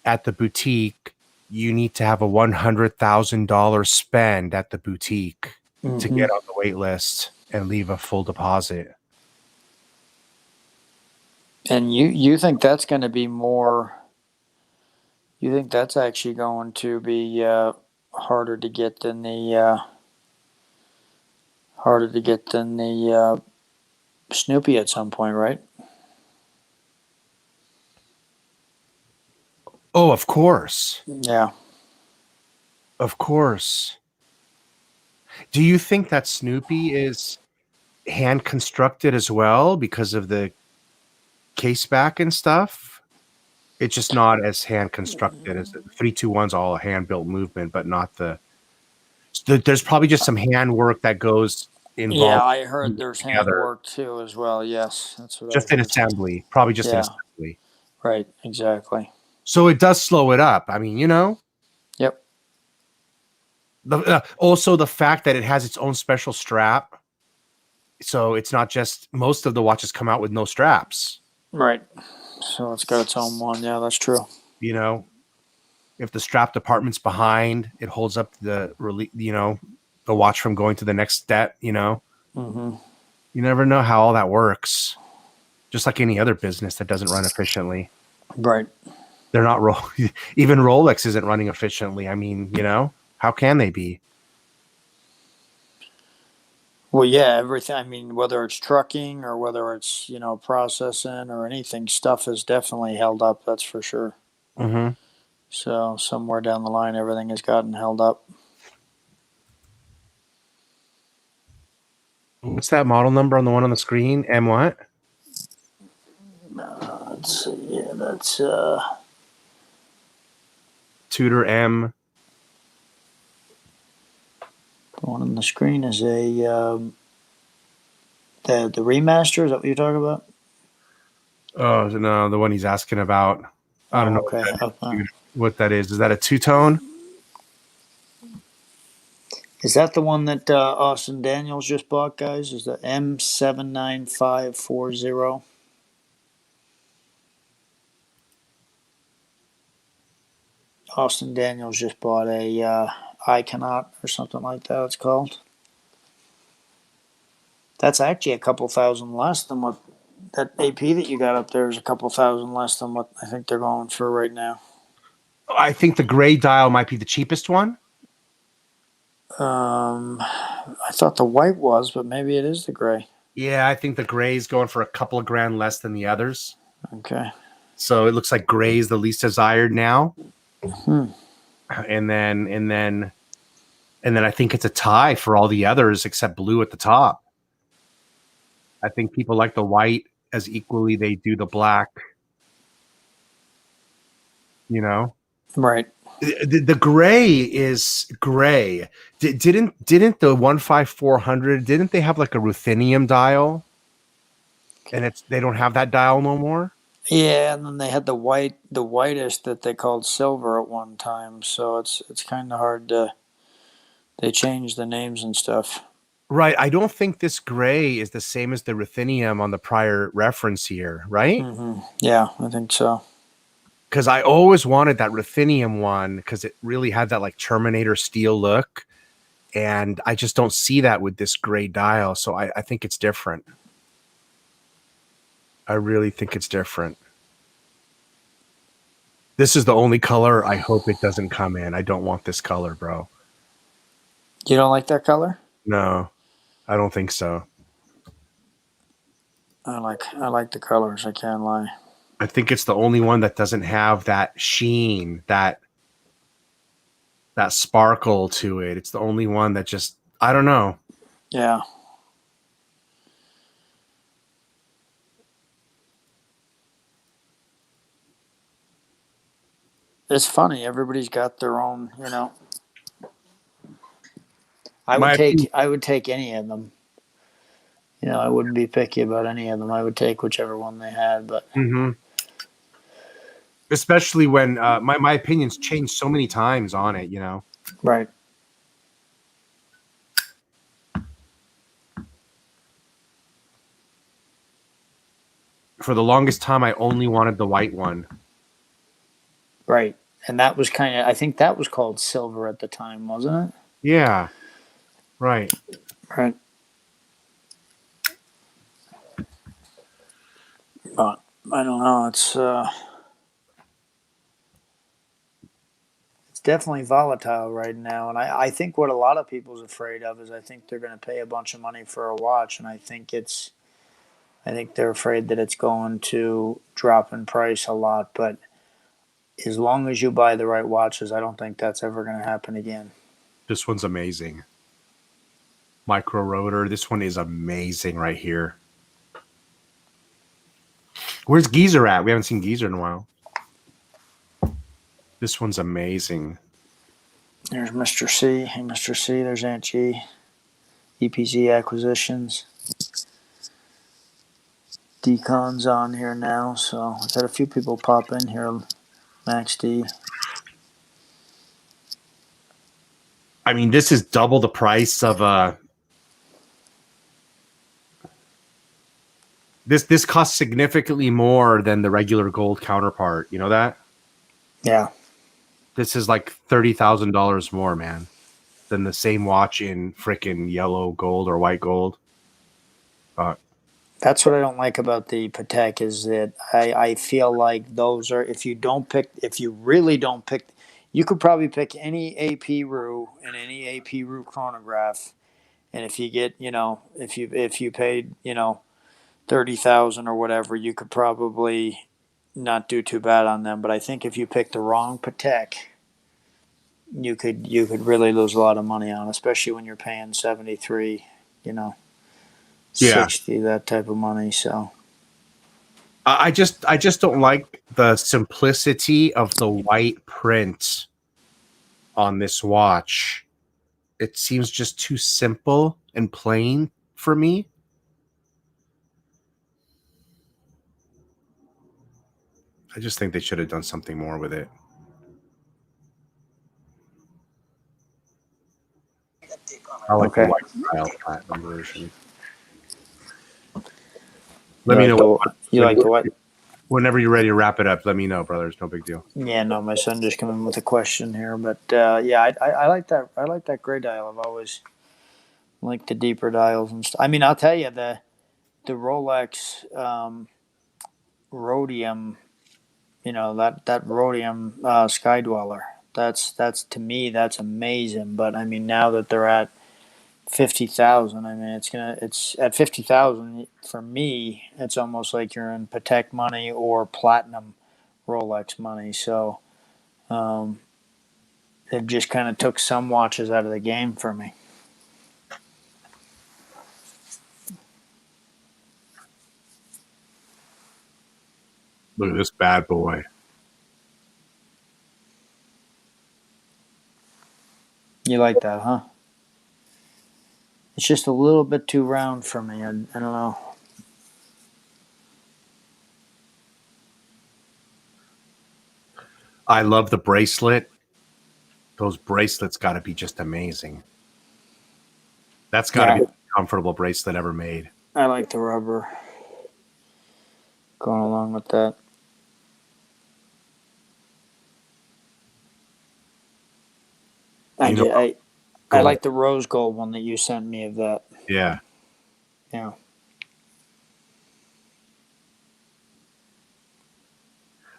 at the boutique, you need to have a $100,000 spend at the boutique to get on the wait list and leave a full deposit. And you think that's going to be more? You think that's actually going to be harder to get than the Snoopy at some point, right? Oh, of course. Yeah. Of course. Do you think that Snoopy is hand constructed as well because of the case back and stuff? It's just not as hand constructed as the 321's all a hand built movement, but not there's probably just some hand work that goes Yeah, involved I heard there's together. handwork too as well. Yes, that's what Just I in heard. assembly, probably just in Yeah. assembly. Right. Exactly. So it does slow it up. I mean, Yep. Also the fact that it has its own special strap. So it's not just, most of the watches come out with no straps. Right. So it's got its own one. Yeah, that's true. If the strap department's behind, it holds up the watch from going to the next step. Mm-hmm. You never know how all that works. Just like any other business that doesn't run efficiently. Right. They're not even Rolex isn't running efficiently. I mean, how can they be? Well, yeah, everything. I mean, whether it's trucking or whether it's processing or anything, stuff is definitely held up. That's for sure. Mm-hmm. So somewhere down the line, everything has gotten held up. What's that model number on the one on the screen? M what? Let's see. Yeah, that's Tudor M. the one on the screen is the remaster. Is that what you're talking about? Oh no, the one he's asking about. I don't know what that is. Is that a two-tone? Is that the one that Austin Daniels just bought, guys? Is the M79540? Austin Daniels just bought a Iconaut or something like that. It's called. That's actually a couple thousand less than what that AP that you got up there is. A couple thousand less than what I think they're going for right now. I think the gray dial might be the cheapest one. I thought the white was, but maybe it is the gray. Yeah, I think the gray is going for a couple of grand less than the others. Okay. So it looks like gray is the least desired now. Hmm. And then I think it's a tie for all the others except blue at the top. I think people like the white as equally they do the black. You know, Right. the gray is gray. Didn't the 15400 didn't they have like a ruthenium dial? And they don't have that dial no more. Yeah, and then they had the whitest that they called silver at one time. So it's kind of hard to. They changed the names and stuff. Right. I don't think this gray is the same as the ruthenium on the prior reference here, right? Yeah, I think so. Because I always wanted that ruthenium one because it really had that like Terminator steel look. And I just don't see that with this gray dial. So I think it's different. I really think it's different. This is the only color I hope it doesn't come in. I don't want this color, bro. You don't like that color? No, I don't think so. I like the colors. I can't lie. I think it's the only one that doesn't have that sheen, that sparkle to it. It's the only one that just, I don't know. Yeah. It's funny. Everybody's got their own. I would My opinion, take any of them. I wouldn't be picky about any of them. I would take whichever one they had. But especially when my opinions changed so many times on it, right. For the longest time, I only wanted the white one. Right. And that was I think that was called silver at the time, wasn't it? Yeah, right. Right. But I don't know. It's definitely volatile right now. And I think what a lot of people's afraid of is I think they're going to pay a bunch of money for a watch. And I think they're afraid that it's going to drop in price a lot. But as long as you buy the right watches, I don't think that's ever going to happen again. This one's amazing. Micro rotor. This one is amazing right here. Where's Geezer at? We haven't seen Geezer in a while. This one's amazing. There's Mr. C. Hey, Mr. C. There's Aunt G. EPZ Acquisitions. Decon's on here now, so I've had a few people pop in here. Max D. I mean, this is double the price of this costs significantly more than the regular gold counterpart. You know that? Yeah. This is like $30,000 more, man, than the same watch in frickin' yellow gold or white gold. That's what I don't like about the Patek is that I feel like those are if you really don't pick, you could probably pick any AP Rue and any AP Rue chronograph, and if you get if you paid 30,000 or whatever, you could probably not do too bad on them. But I think if you pick the wrong Patek, you could really lose a lot of money on, especially when you're paying 73, Yeah. 60, that type of money. So I just don't like the simplicity of the white print on this watch. It seems just too simple and plain for me. I just think they should have done something more with it. I like the white style platinum version. Let me know. You like the what? Whenever you're ready to wrap it up, let me know, brother. It's no big deal. Yeah, no, my son just came in with a question here, but yeah, I like that. I like that gray dial. I've always liked the deeper dials and stuff. I mean, I'll tell you the Rolex rhodium, that rhodium Sky Dweller. That's to me that's amazing. But I mean, now that they're at 50,000. I mean, it's at 50,000 for me. It's almost like you're in Patek money or platinum Rolex money. So it just kind of took some watches out of the game for me. Look at this bad boy. You like that, huh? It's just a little bit too round for me. I don't know. I love the bracelet. Those bracelets got to be just amazing. That's got to be the most comfortable bracelet ever made. I like the rubber going along with that. I like the rose gold one that you sent me of that. Yeah. Yeah.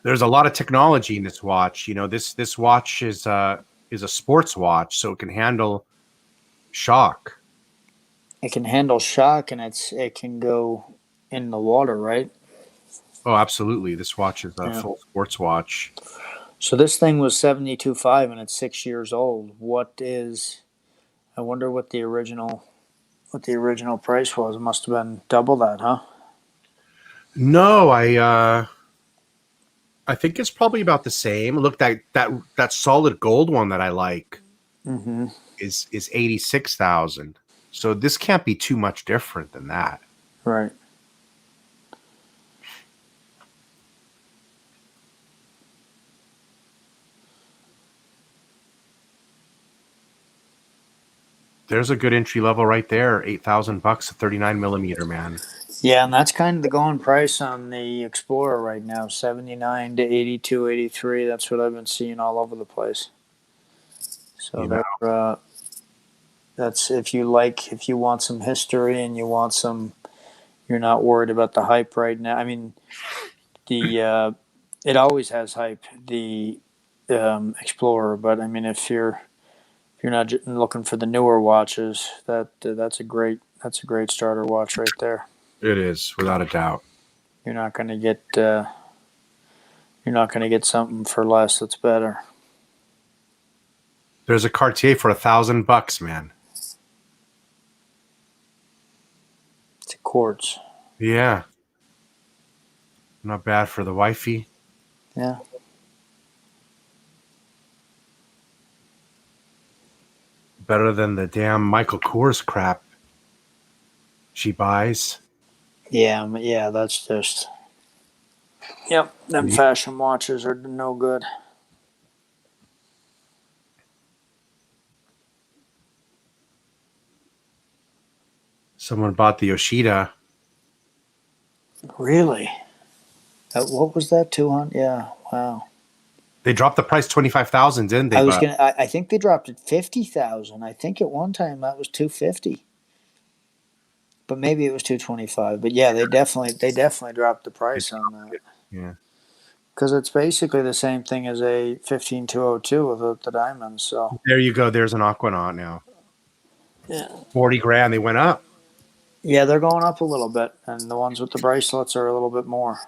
There's a lot of technology in this watch. This watch is a sports watch, so it can handle shock. It can handle shock, and it can go in the water, right? Oh, absolutely. This watch is a full sports watch. So this thing was 72.5, and it's 6 years old. I wonder what the original price was. It must have been double that, huh? No, I think it's probably about the same. Look, that solid gold one that I like is 86,000. So this can't be too much different than that. Right. There's a good entry level right there. $8,000, a 39 millimeter, man. Yeah, and that's kind of the going price on the Explorer right now, 79 to 82, 83. That's what I've been seeing all over the place. So that's if you want some history and you want you're not worried about the hype right now. I mean, it always has hype, the Explorer, but I mean, if you're not looking for the newer watches, that's a great starter watch right there. It is, without a doubt. You're not going to get something for less that's better. There's a Cartier for $1,000, man. It's a quartz. Yeah. Not bad for the wifey. Yeah. Better than the damn Michael Kors crap she buys. Yeah, that's just... Yep, them fashion watches are no good. Someone bought the Yoshida. Really? What was that, 200? Yeah, wow. They dropped the price 25,000, didn't they? I think they dropped it 50,000. I think at one time that was 250. But maybe it was 225. But yeah, they definitely dropped the price on that. Yeah. Because it's basically the same thing as a 15202 with the diamonds. So there you go. There's an Aquanaut now. Yeah. 40 grand. They went up. Yeah, they're going up a little bit, and the ones with the bracelets are a little bit more.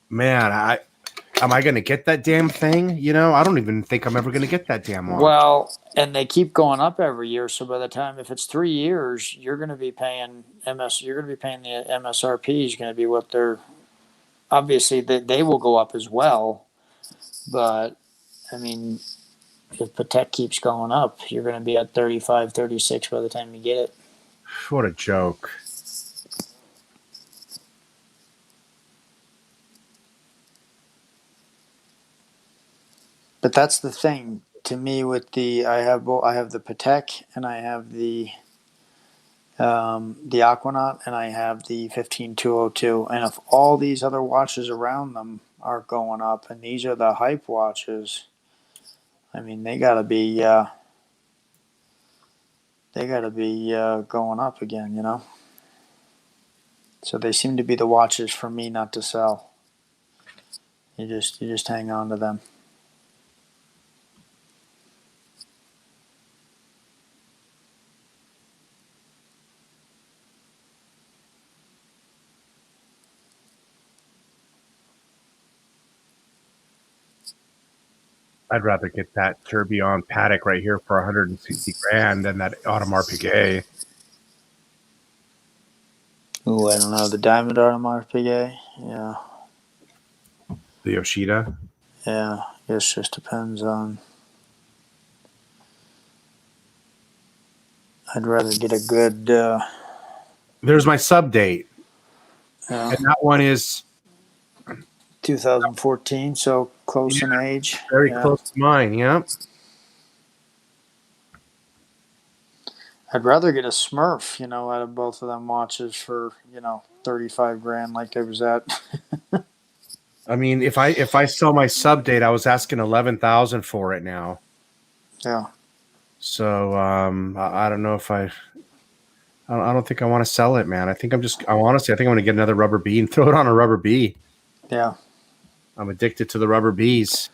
Man, am I going to get that damn thing? I don't even think I'm ever going to get that damn watch. Well, and they keep going up every year. So by the time, if it's 3 years, you're going to be paying You're going to be paying the MSRP is going to be what they're. Obviously, they will go up as well, but I mean, if Patek keeps going up, you're going to be at 35, 36 by the time you get it. What a joke. But that's the thing to me with I have the Patek and I have the Aquanaut and I have the 15202. And if all these other watches around them are going up and these are the hype watches, I mean they gotta be going up again, So they seem to be the watches for me not to sell. You just hang on to them. I'd rather get that tourbillon Paddock right here for 160 grand than that Audemars Piguet. Ooh, I don't know. The Diamond Audemars Piguet? Yeah. The Yoshida. Yeah. I guess just depends on. I'd rather get a good. There's my sub date. Yeah. And that one is 2014, so close in age. very Yeah. close to mine. Yeah. I'd rather get a Smurf, out of both of them watches for 35 grand, like I was at. I mean, if I sell my sub date, I was asking 11,000 for it now. Yeah. So I don't know if I don't think I want to sell it, man. I think honestly, I think I'm going to get another rubber bee and throw it on a rubber bee. Yeah. I'm addicted to the rubber bees.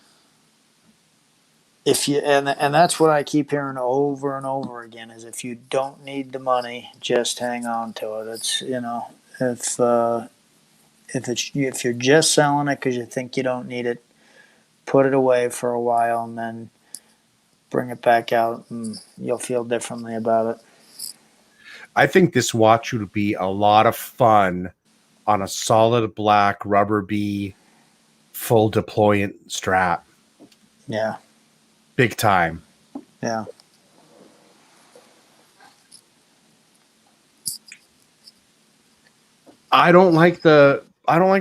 If you and that's what I keep hearing over and over again is if you don't need the money, just hang on to it. It's if you're just selling it because you think you don't need it, put it away for a while and then bring it back out and you'll feel differently about it. I think this watch would be a lot of fun on a solid black rubber bee full deployant strap. Yeah. Big time. Yeah. I don't like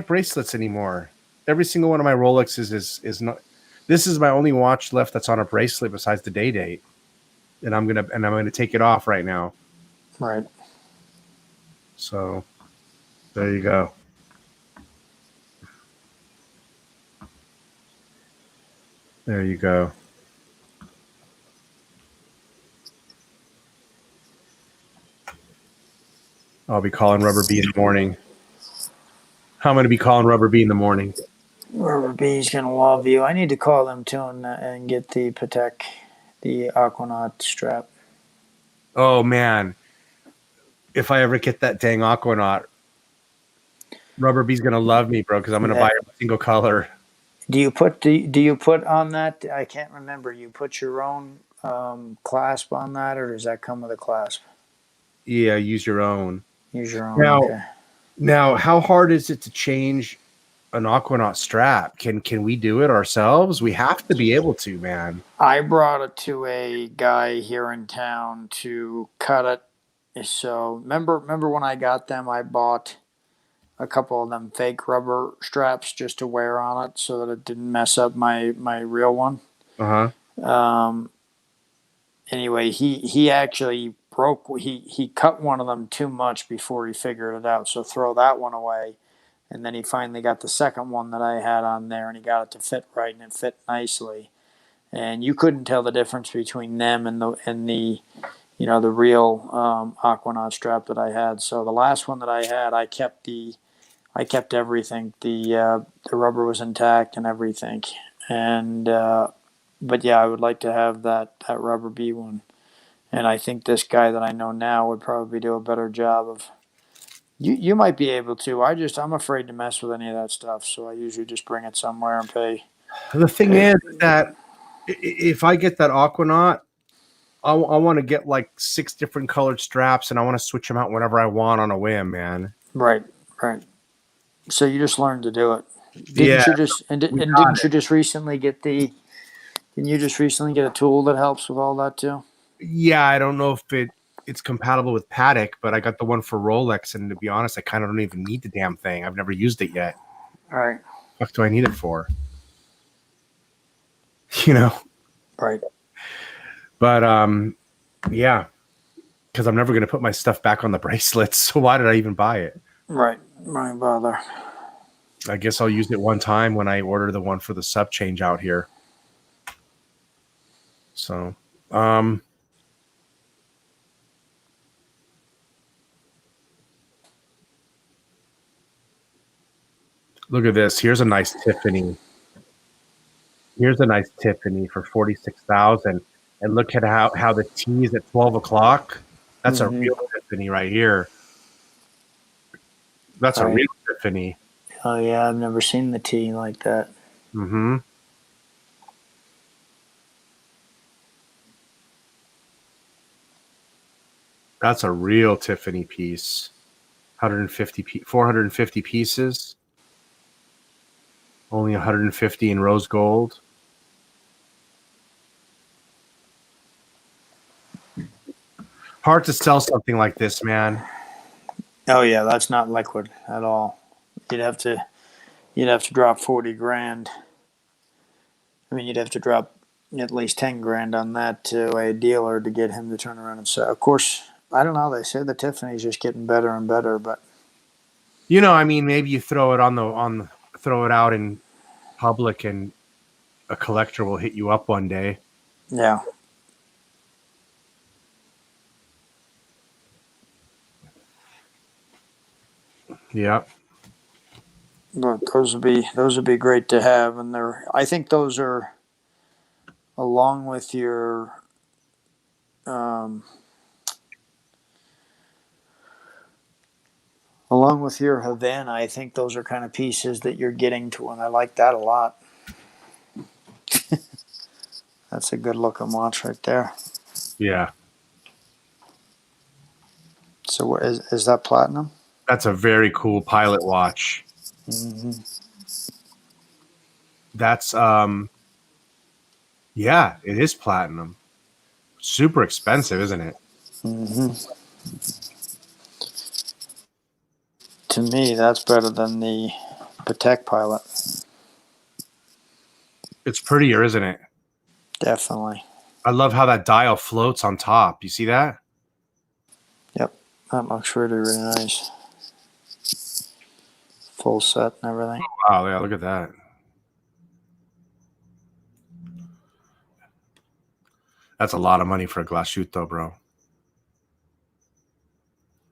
bracelets anymore. Every single one of my Rolexes is not. This is my only watch left that's on a bracelet besides the day date, and I'm gonna take it off right now. Right. So there you go. There you go. I'll be calling Rubber Bee in the morning. I'm going to be calling Rubber Bee in the morning. Rubber Bee's gonna love you. I need to call them too and get the Patek, the Aquanaut strap. Oh man, if I ever get that dang Aquanaut, Rubber Bee's going to love me, bro, because I'm going to buy a single color. Do you put on that? I can't remember. You put your own clasp on that, or does that come with a clasp? Yeah, use your own. Use your own. Okay. Now, how hard is it to change an Aquanaut strap? Can we do it ourselves? We have to be able to, man. I brought it to a guy here in town to cut it. So remember when I got them, I bought a couple of them fake rubber straps just to wear on it so that it didn't mess up my real one. Anyway, he actually he cut one of them too much before he figured it out. So throw that one away. And then he finally got the second one that I had on there and he got it to fit right and it fit nicely. And you couldn't tell the difference between them and the the real Aquanaut strap that I had. So the last one that I had, I kept everything. The rubber was intact and everything. And but yeah, I would like to have that rubber bee one. And I think this guy that I know now would probably do a better job of. You might be able to. I'm afraid to mess with any of that stuff, so I usually just bring it somewhere and pay. The thing is that if I get that Aquanaut, I want to get like 6 different colored straps, and I want to switch them out whenever I want on a whim, man. Right. So you just learned to do it. Yeah, Didn't you just recently get the? Didn't you just recently get a tool that helps with all that too? Yeah, I don't know if it's compatible with Paddock, but I got the one for Rolex, and to be honest, I kind of don't even need the damn thing. I've never used it yet. All right. What do I need it for? Right. But yeah, because I'm never going to put my stuff back on the bracelets. So why did I even buy it? Right. Why bother? I guess I'll use it one time when I order the one for the sub change out here. So, look at this. Here's a nice Tiffany. Here's a nice Tiffany for 46,000. And look at how the T is at 12 o'clock. That's a real Tiffany right here. That's a real Tiffany. Oh yeah, I've never seen the T like that. Mm-hmm. That's a real Tiffany piece. 450 pieces. Only 150 in rose gold. Hard to sell something like this, man. Oh yeah, that's not liquid at all. You'd have to drop 40 grand. I mean, you'd have to drop at least 10 grand on that to a dealer to get him to turn around and sell. Of course, I don't know. They say the Tiffany's just getting better and better, but I mean, maybe you throw it throw it out in public, and a collector will hit you up one day. yeah. Yeah. But those would be great to have, and I think those are along with your um, Havana. I think those are kind of pieces that you're getting to, and I like that a lot. That's a good looking watch right there. Yeah. So what is that platinum? That's a very cool pilot watch. Mm-hmm. That's yeah, it is platinum. Super expensive, isn't it? Mm-hmm. To me, that's better than the Patek Pilot. It's prettier, isn't it? Definitely. I love how that dial floats on top. You see that? Yep, that looks really, really nice. Full set and everything. Wow, yeah, look at that. That's a lot of money for a Glashütte, bro.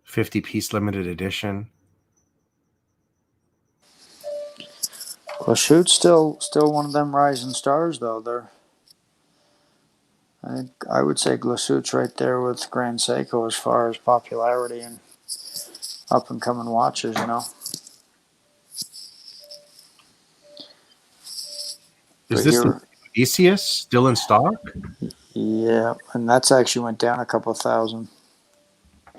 50-piece limited edition. Glashütte's still one of them rising stars, though. I would say Glashütte's right there with Grand Seiko as far as popularity and up and coming watches. Is But this the Odysseus still in stock? yeah, and that's actually went down a couple thousand.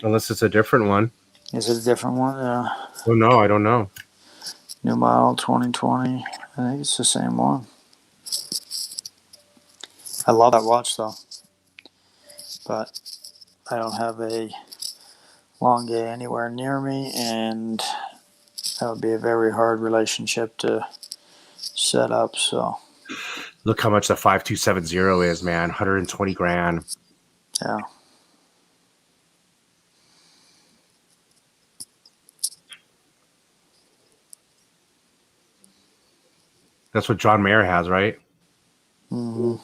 Unless it's a different one. Is it a different one? Oh no, I don't know. New model 2020. I think it's the same one. I love that watch though, but I don't have a Longue anywhere near me, and that would be a very hard relationship to set up. So Look how much the 5270 is, man. 120 grand. yeah. That's what John Mayer has, right? Mm-hmm.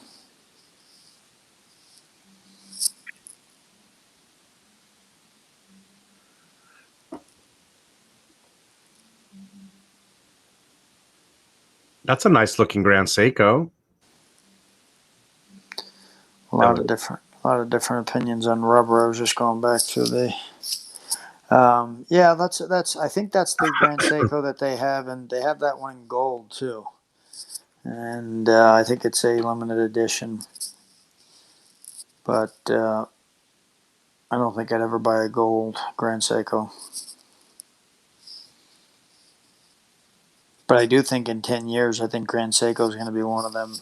That's a nice looking Grand Seiko. A lot of different opinions on rubber. I was just going back to the. Yeah, that's. I think that's the Grand Seiko that they have, and they have that one in gold too. And I think it's a limited edition, but I don't think I'd ever buy a gold Grand Seiko. But I do think in 10 years, I think Grand Seiko is going to be one of them.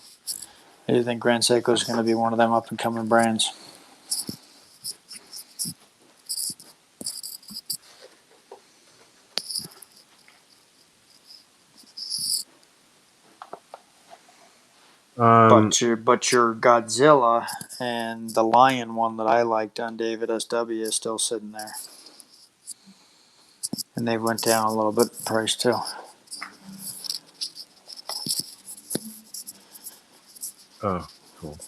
I do think Grand Seiko is going to be one of them up and coming brands. But your Godzilla and the Lion one that I liked on Bud'aStud is still sitting there, and they went down a little bit in price too. Oh, cool.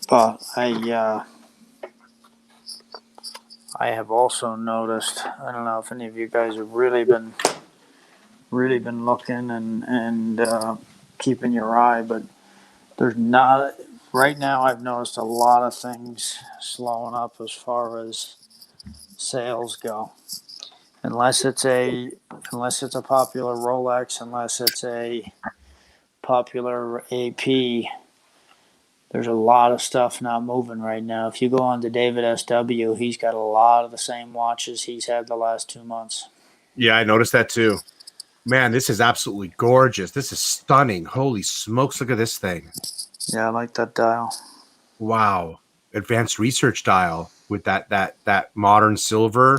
But I have also noticed. I don't know if any of you guys have really been looking and keeping your eye, but there's not right now. I've noticed a lot of things slowing up as far as sales go. Unless it's a popular Rolex, unless it's a popular AP, There's a lot of stuff not moving right now. If you go on to David SW, he's got a lot of the same watches he's had the last 2 months. Yeah, I noticed that too. Man, this is absolutely gorgeous. This is stunning. Holy smokes, look at this thing. Yeah, I like that dial. Wow. Advanced research dial with that modern silver.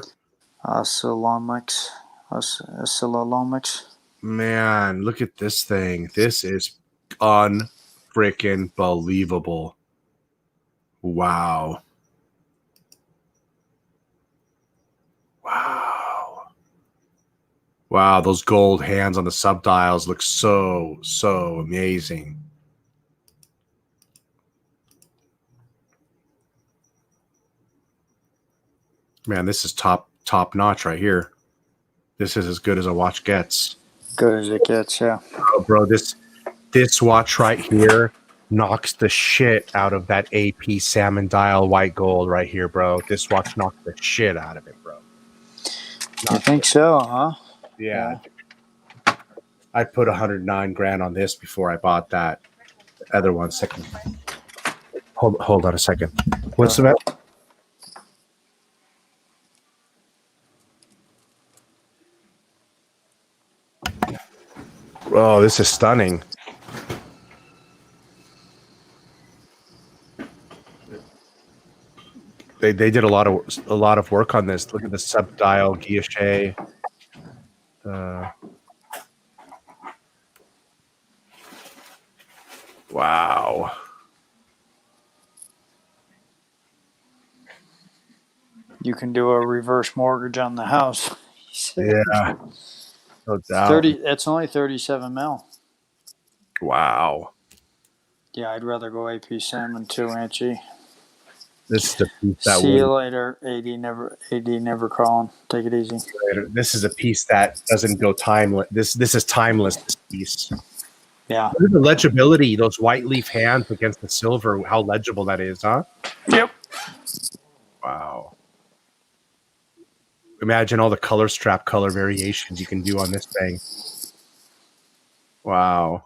Oscillomics. Man, look at this thing. This is unfreaking believable. Wow. Wow. Wow, those gold hands on the subdials look so amazing. Man, this is top notch right here. This is as good as a watch gets. Good as it gets, yeah. Oh, bro, this watch right here knocks the shit out of that AP salmon dial white gold right here, bro. This watch knocks the shit out of it, bro. You think so, huh? Yeah. I put 109 grand on this before I bought that other one. Second. Hold on a second. What's the matter? Oh, this is stunning. They did a lot of work on this. Look at the subdial guilloche. Wow. You can do a reverse mortgage on the house. Yeah. No doubt. That's only 37 mil. Wow. Yeah, I'd rather go AP salmon 2-inch. This is the piece that See you later, AD never calling. Take it easy. This is a piece that doesn't go timeless. This is timeless, this piece. Yeah. Look at the legibility, those white leaf hands against the silver, how legible that is, huh? Yep. Wow. Imagine all the color strap color variations you can do on this thing. Wow.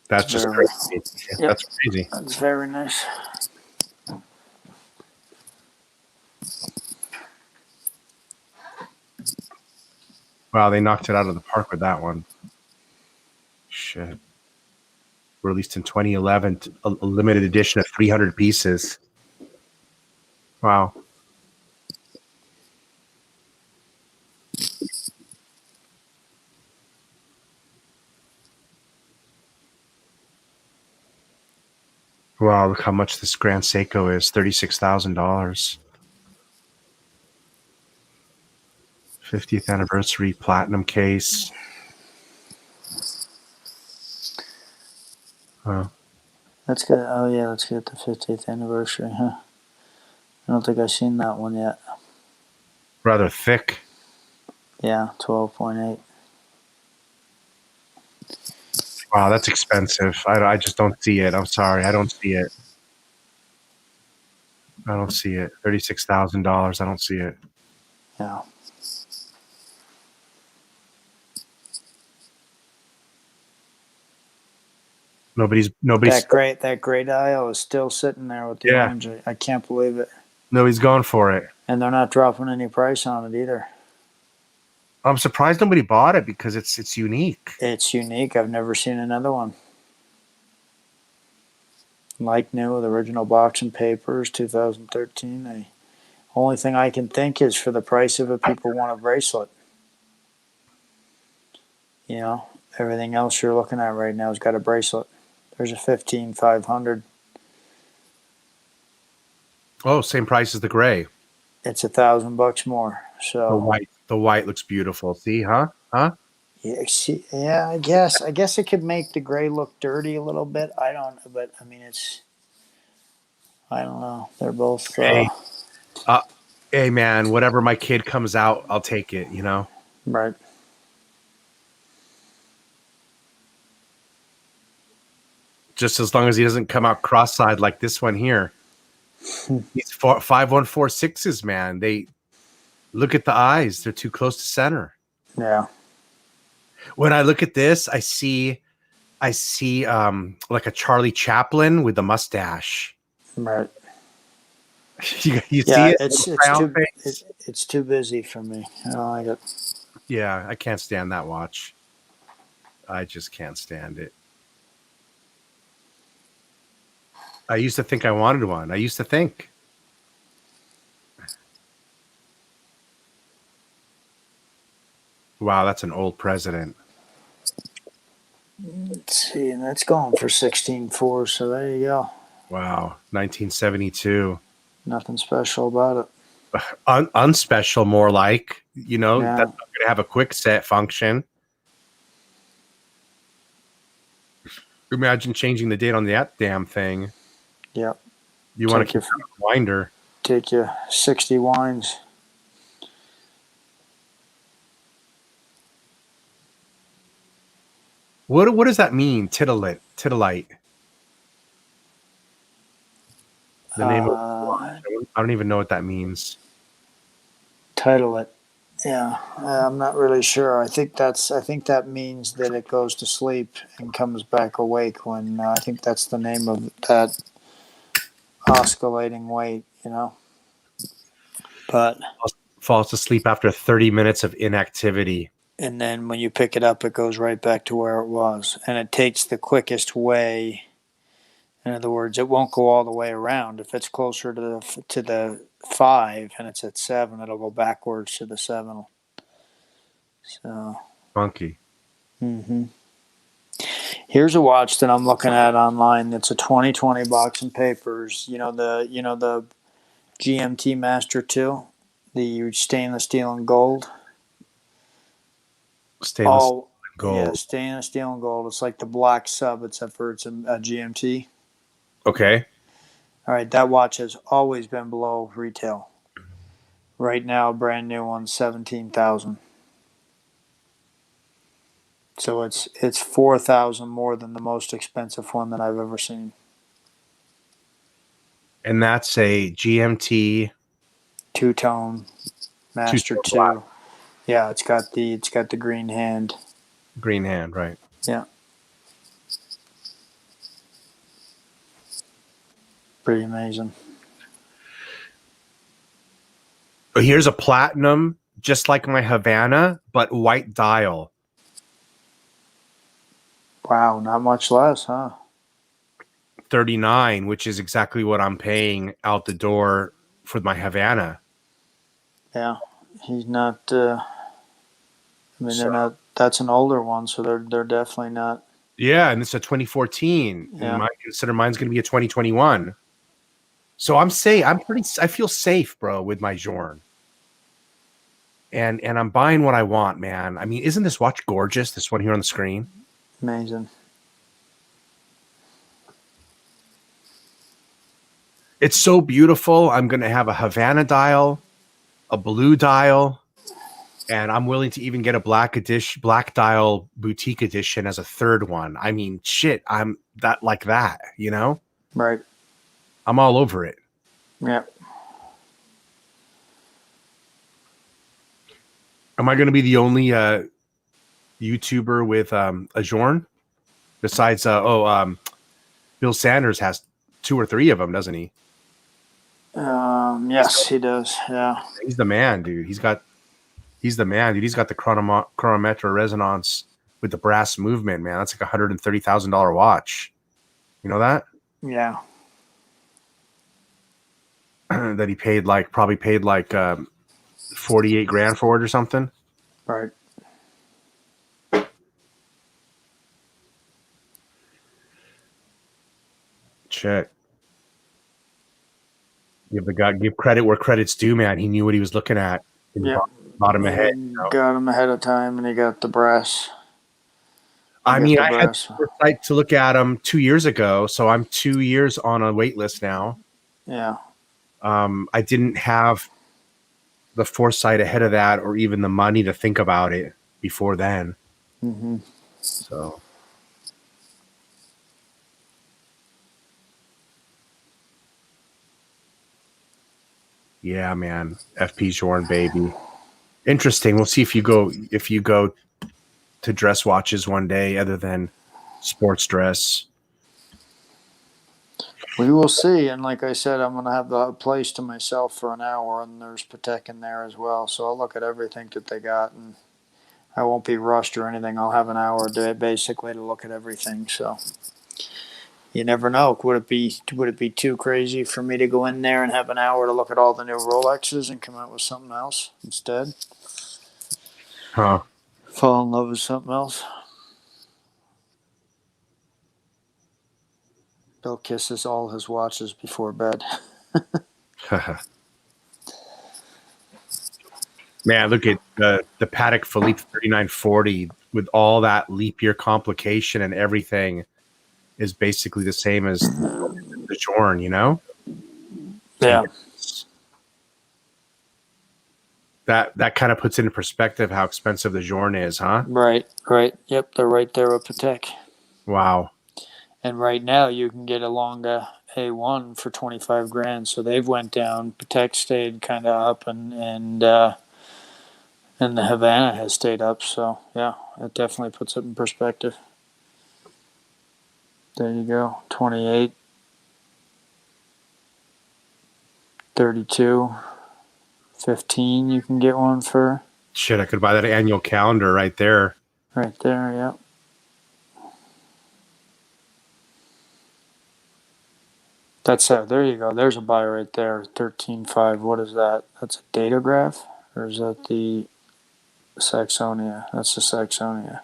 That's just crazy. Yep. That's crazy. That's very nice. Wow, they knocked it out of the park with that one. Shit. Released in 2011, a limited edition of 300 pieces. Wow. Wow, look how much this Grand Seiko is. $36,000. 50th anniversary platinum case. Oh. That's good. Oh, yeah, let's get the 50th anniversary, huh? I don't think I've seen that one yet. Rather thick. Yeah, 12.8. Wow, that's expensive. I just don't see it. I'm sorry. I don't see it. I don't see it. $36,000. I don't see it. Yeah. Nobody's that gray dial is still sitting there with the orange. I can't believe it. Nobody's going for it. And they're not dropping any price on it either. I'm surprised nobody bought it because it's unique. It's unique. I've never seen another one. Like new with original box and papers, 2013. The only thing I can think is for the price of it, people want a bracelet. You know, everything else you're looking at right now has got a bracelet. There's a 15,500. Oh, same price as the gray. It's $1,000 more. So the white looks beautiful. See, huh? Yeah, I guess it could make the gray look dirty a little bit. I don't know. They're both. Hey, man, whatever my kid comes out, I'll take it. You know. Right. Just as long as he doesn't come out cross-eyed like this one here. These 5146s, man. They look at the eyes; they're too close to center. Yeah. When I look at this, I see like a Charlie Chaplin with the mustache. Right. You see Yeah, it? it's Little it's frown too face? it's too busy for me. I don't like it. Yeah, I can't stand that watch. I just can't stand it. I used to think I wanted one. I used to think. Wow, that's an old president. Let's see, and that's going for 16.4. So there you go. Wow, 1972. Nothing special about it. Unspecial, more like, that's Yeah. not going to have a quick set function. Imagine changing the date on that damn thing. Yep. You want to keep a reminder. Take you 60 wines. What does that mean? Titillite. The name of I don't even know what that means. Title it. Yeah, I'm not really sure. I think that means that it goes to sleep and comes back awake when I think that's the name of that oscillating weight, But Falls asleep after 30 minutes of inactivity. and then when you pick it up, it goes right back to where it was, and it takes the quickest way. In other words, it won't go all the way around. If it's closer to the 5 and it's at 7, it'll go backwards to the 7. So Funky. Mm-hmm. Here's a watch that I'm looking at online. It's a 2020 box and papers. The GMT Master 2, the stainless steel and gold. Stainless gold. Yeah, stainless steel and gold. It's like the black sub, except for it's a GMT. Okay. All right, that watch has always been below retail. Right now, brand new one, 17,000. So it's 4,000 more than the most expensive one that I've ever seen. And that's a GMT Two-tone Master 2. Black. Yeah, it's got the green hand. Green hand, right? Yeah. Pretty amazing. Here's a platinum, just like my Havana, but white dial. Wow, not much less, huh? 39, which is exactly what I'm paying out the door for my Havana. Yeah, he's not. They're not. That's an older one, so they're definitely not. Yeah, and it's a 2014. Yeah. And I consider mine's going to be a 2021. So I'm safe. I feel safe, bro, with my Journe. And I'm buying what I want, man. I mean, isn't this watch gorgeous? This one here on the screen. Amazing. It's so beautiful. I'm going to have a Havana dial, a blue dial, and I'm willing to even get a black dial boutique edition as a third one. I mean, shit, I'm that like that, Right. I'm all over it. Yeah. Am I going to be the only YouTuber with a Journe? Besides, Bill Sanders has 2 or 3 of them, doesn't he? Yes, he does. Yeah. He's the man, dude. He's the man, dude. He's got the chronometer resonance with the brass movement, man. That's like $130,000 watch. You know that? Yeah. That he probably paid 48 grand for it or something. Right. Check. Give credit where credit's due, man. He knew what he was looking at. Yeah. Bought him ahead. Got him ahead of time, and he got the brass. I had foresight to look at him 2 years ago, so I'm 2 years on a wait list now. Yeah. I didn't have the foresight ahead of that, or even the money to think about it before then. Mm-hmm. So, yeah, man, FP Journe, baby. Interesting. We'll see if you go to dress watches one day other than sports dress. We will see. And like I said, I'm going to have the place to myself for an hour, and there's Patek in there as well. So I'll look at everything that they got, and I won't be rushed or anything. I'll have an hour a day basically to look at everything. So you never know. Would it be too crazy for me to go in there and have an hour to look at all the new Rolexes and come out with something else instead? Huh. Fall in love with something else? Bill kisses all his watches before bed. Man, look at the Patek Philippe 3940 with all that leap year complication and everything is basically the same as the Journe, you know? Yeah. That kind of puts into perspective how expensive the Journe is, huh? Right. Yep, they're right there with Patek. Wow. And right now you can get a Longa A1 for 25 grand. So they've went down. Patek stayed kind of up, and the Havana has stayed up. So yeah, it definitely puts it in perspective. There you go. 28, 32, 15. You can get one for. Shit, I could buy that annual calendar right there. Right there, yeah. That's there you go. There's a buy right there. 13.5. What is that? That's a datograph? Or is that the Saxonia? That's the Saxonia.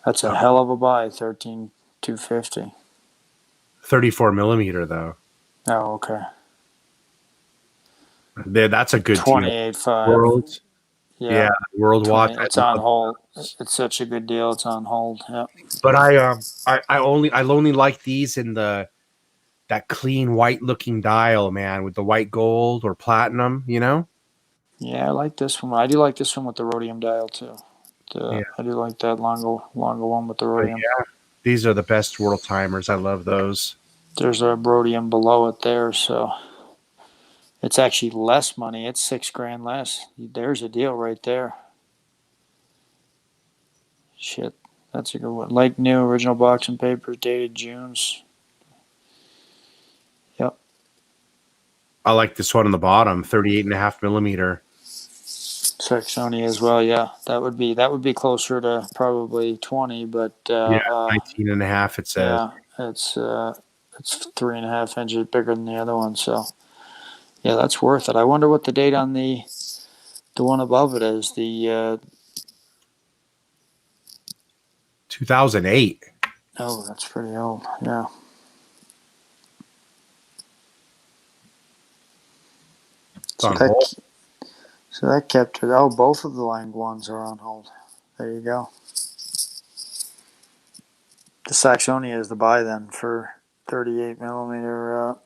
That's a hell of a buy. 13,250. 34 millimeter though. Oh, okay. That's a good 28.5. World. Yeah, World 20, Watch. it's on hold. It's such a good deal. It's on hold. Yeah. But I only like these in that clean white looking dial, man, with the white gold or platinum, you know? Yeah, I like this one. I do like this one with the rhodium dial too. Yeah. I do like that longer one with the But rhodium. yeah, these are the best world timers. I love those. There's a rhodium below it there, so it's actually less money. It's $6 grand less. There's a deal right there. Shit, that's a good one. Like new, original box and papers, dated June's. Yep. I like this one on the bottom, 38.5 millimeter. Saxonia as well. Yeah, that would be closer to probably 20, but 19.5. It says. yeah, it's 3.5 inches bigger than the other one. So yeah, that's worth it. I wonder what the date on the one above it is. The 2008. oh, that's pretty old. Yeah. It's on hold. So that kept it. Oh, both of the Lang ones are on hold. There you go. The Saxonia is the buy then for 38 millimeter.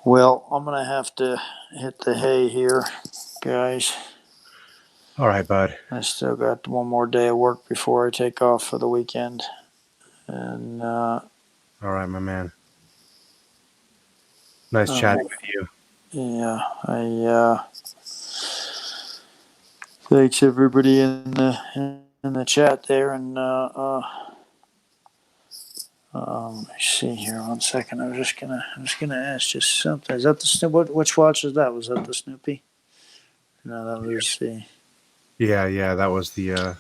Well, I'm gonna have to hit the hay here, guys. All right, bud. I still got one more day of work before I take off for the weekend, and all right, my man. Nice chatting with you. Yeah, thanks everybody in the chat there, and let me see here 1 second. I'm just gonna ask just something. Is that the Snoopy? Which watch is that? Was that the Snoopy? No, that was the. Yeah, that was the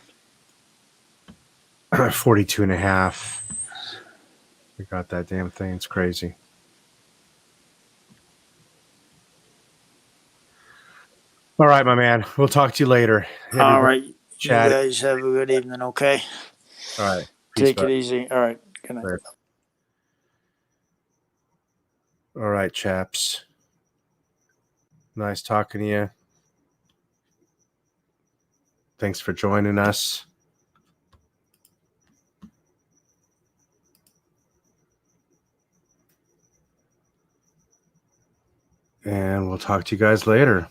42.5. We got that damn thing. It's crazy. All right, my man. We'll talk to you later. All right. Chat. You guys have a good evening, okay? All right. Peace, Take it easy. All right. Good night. All right, chaps. Nice talking to you. Thanks for joining us. And we'll talk to you guys later.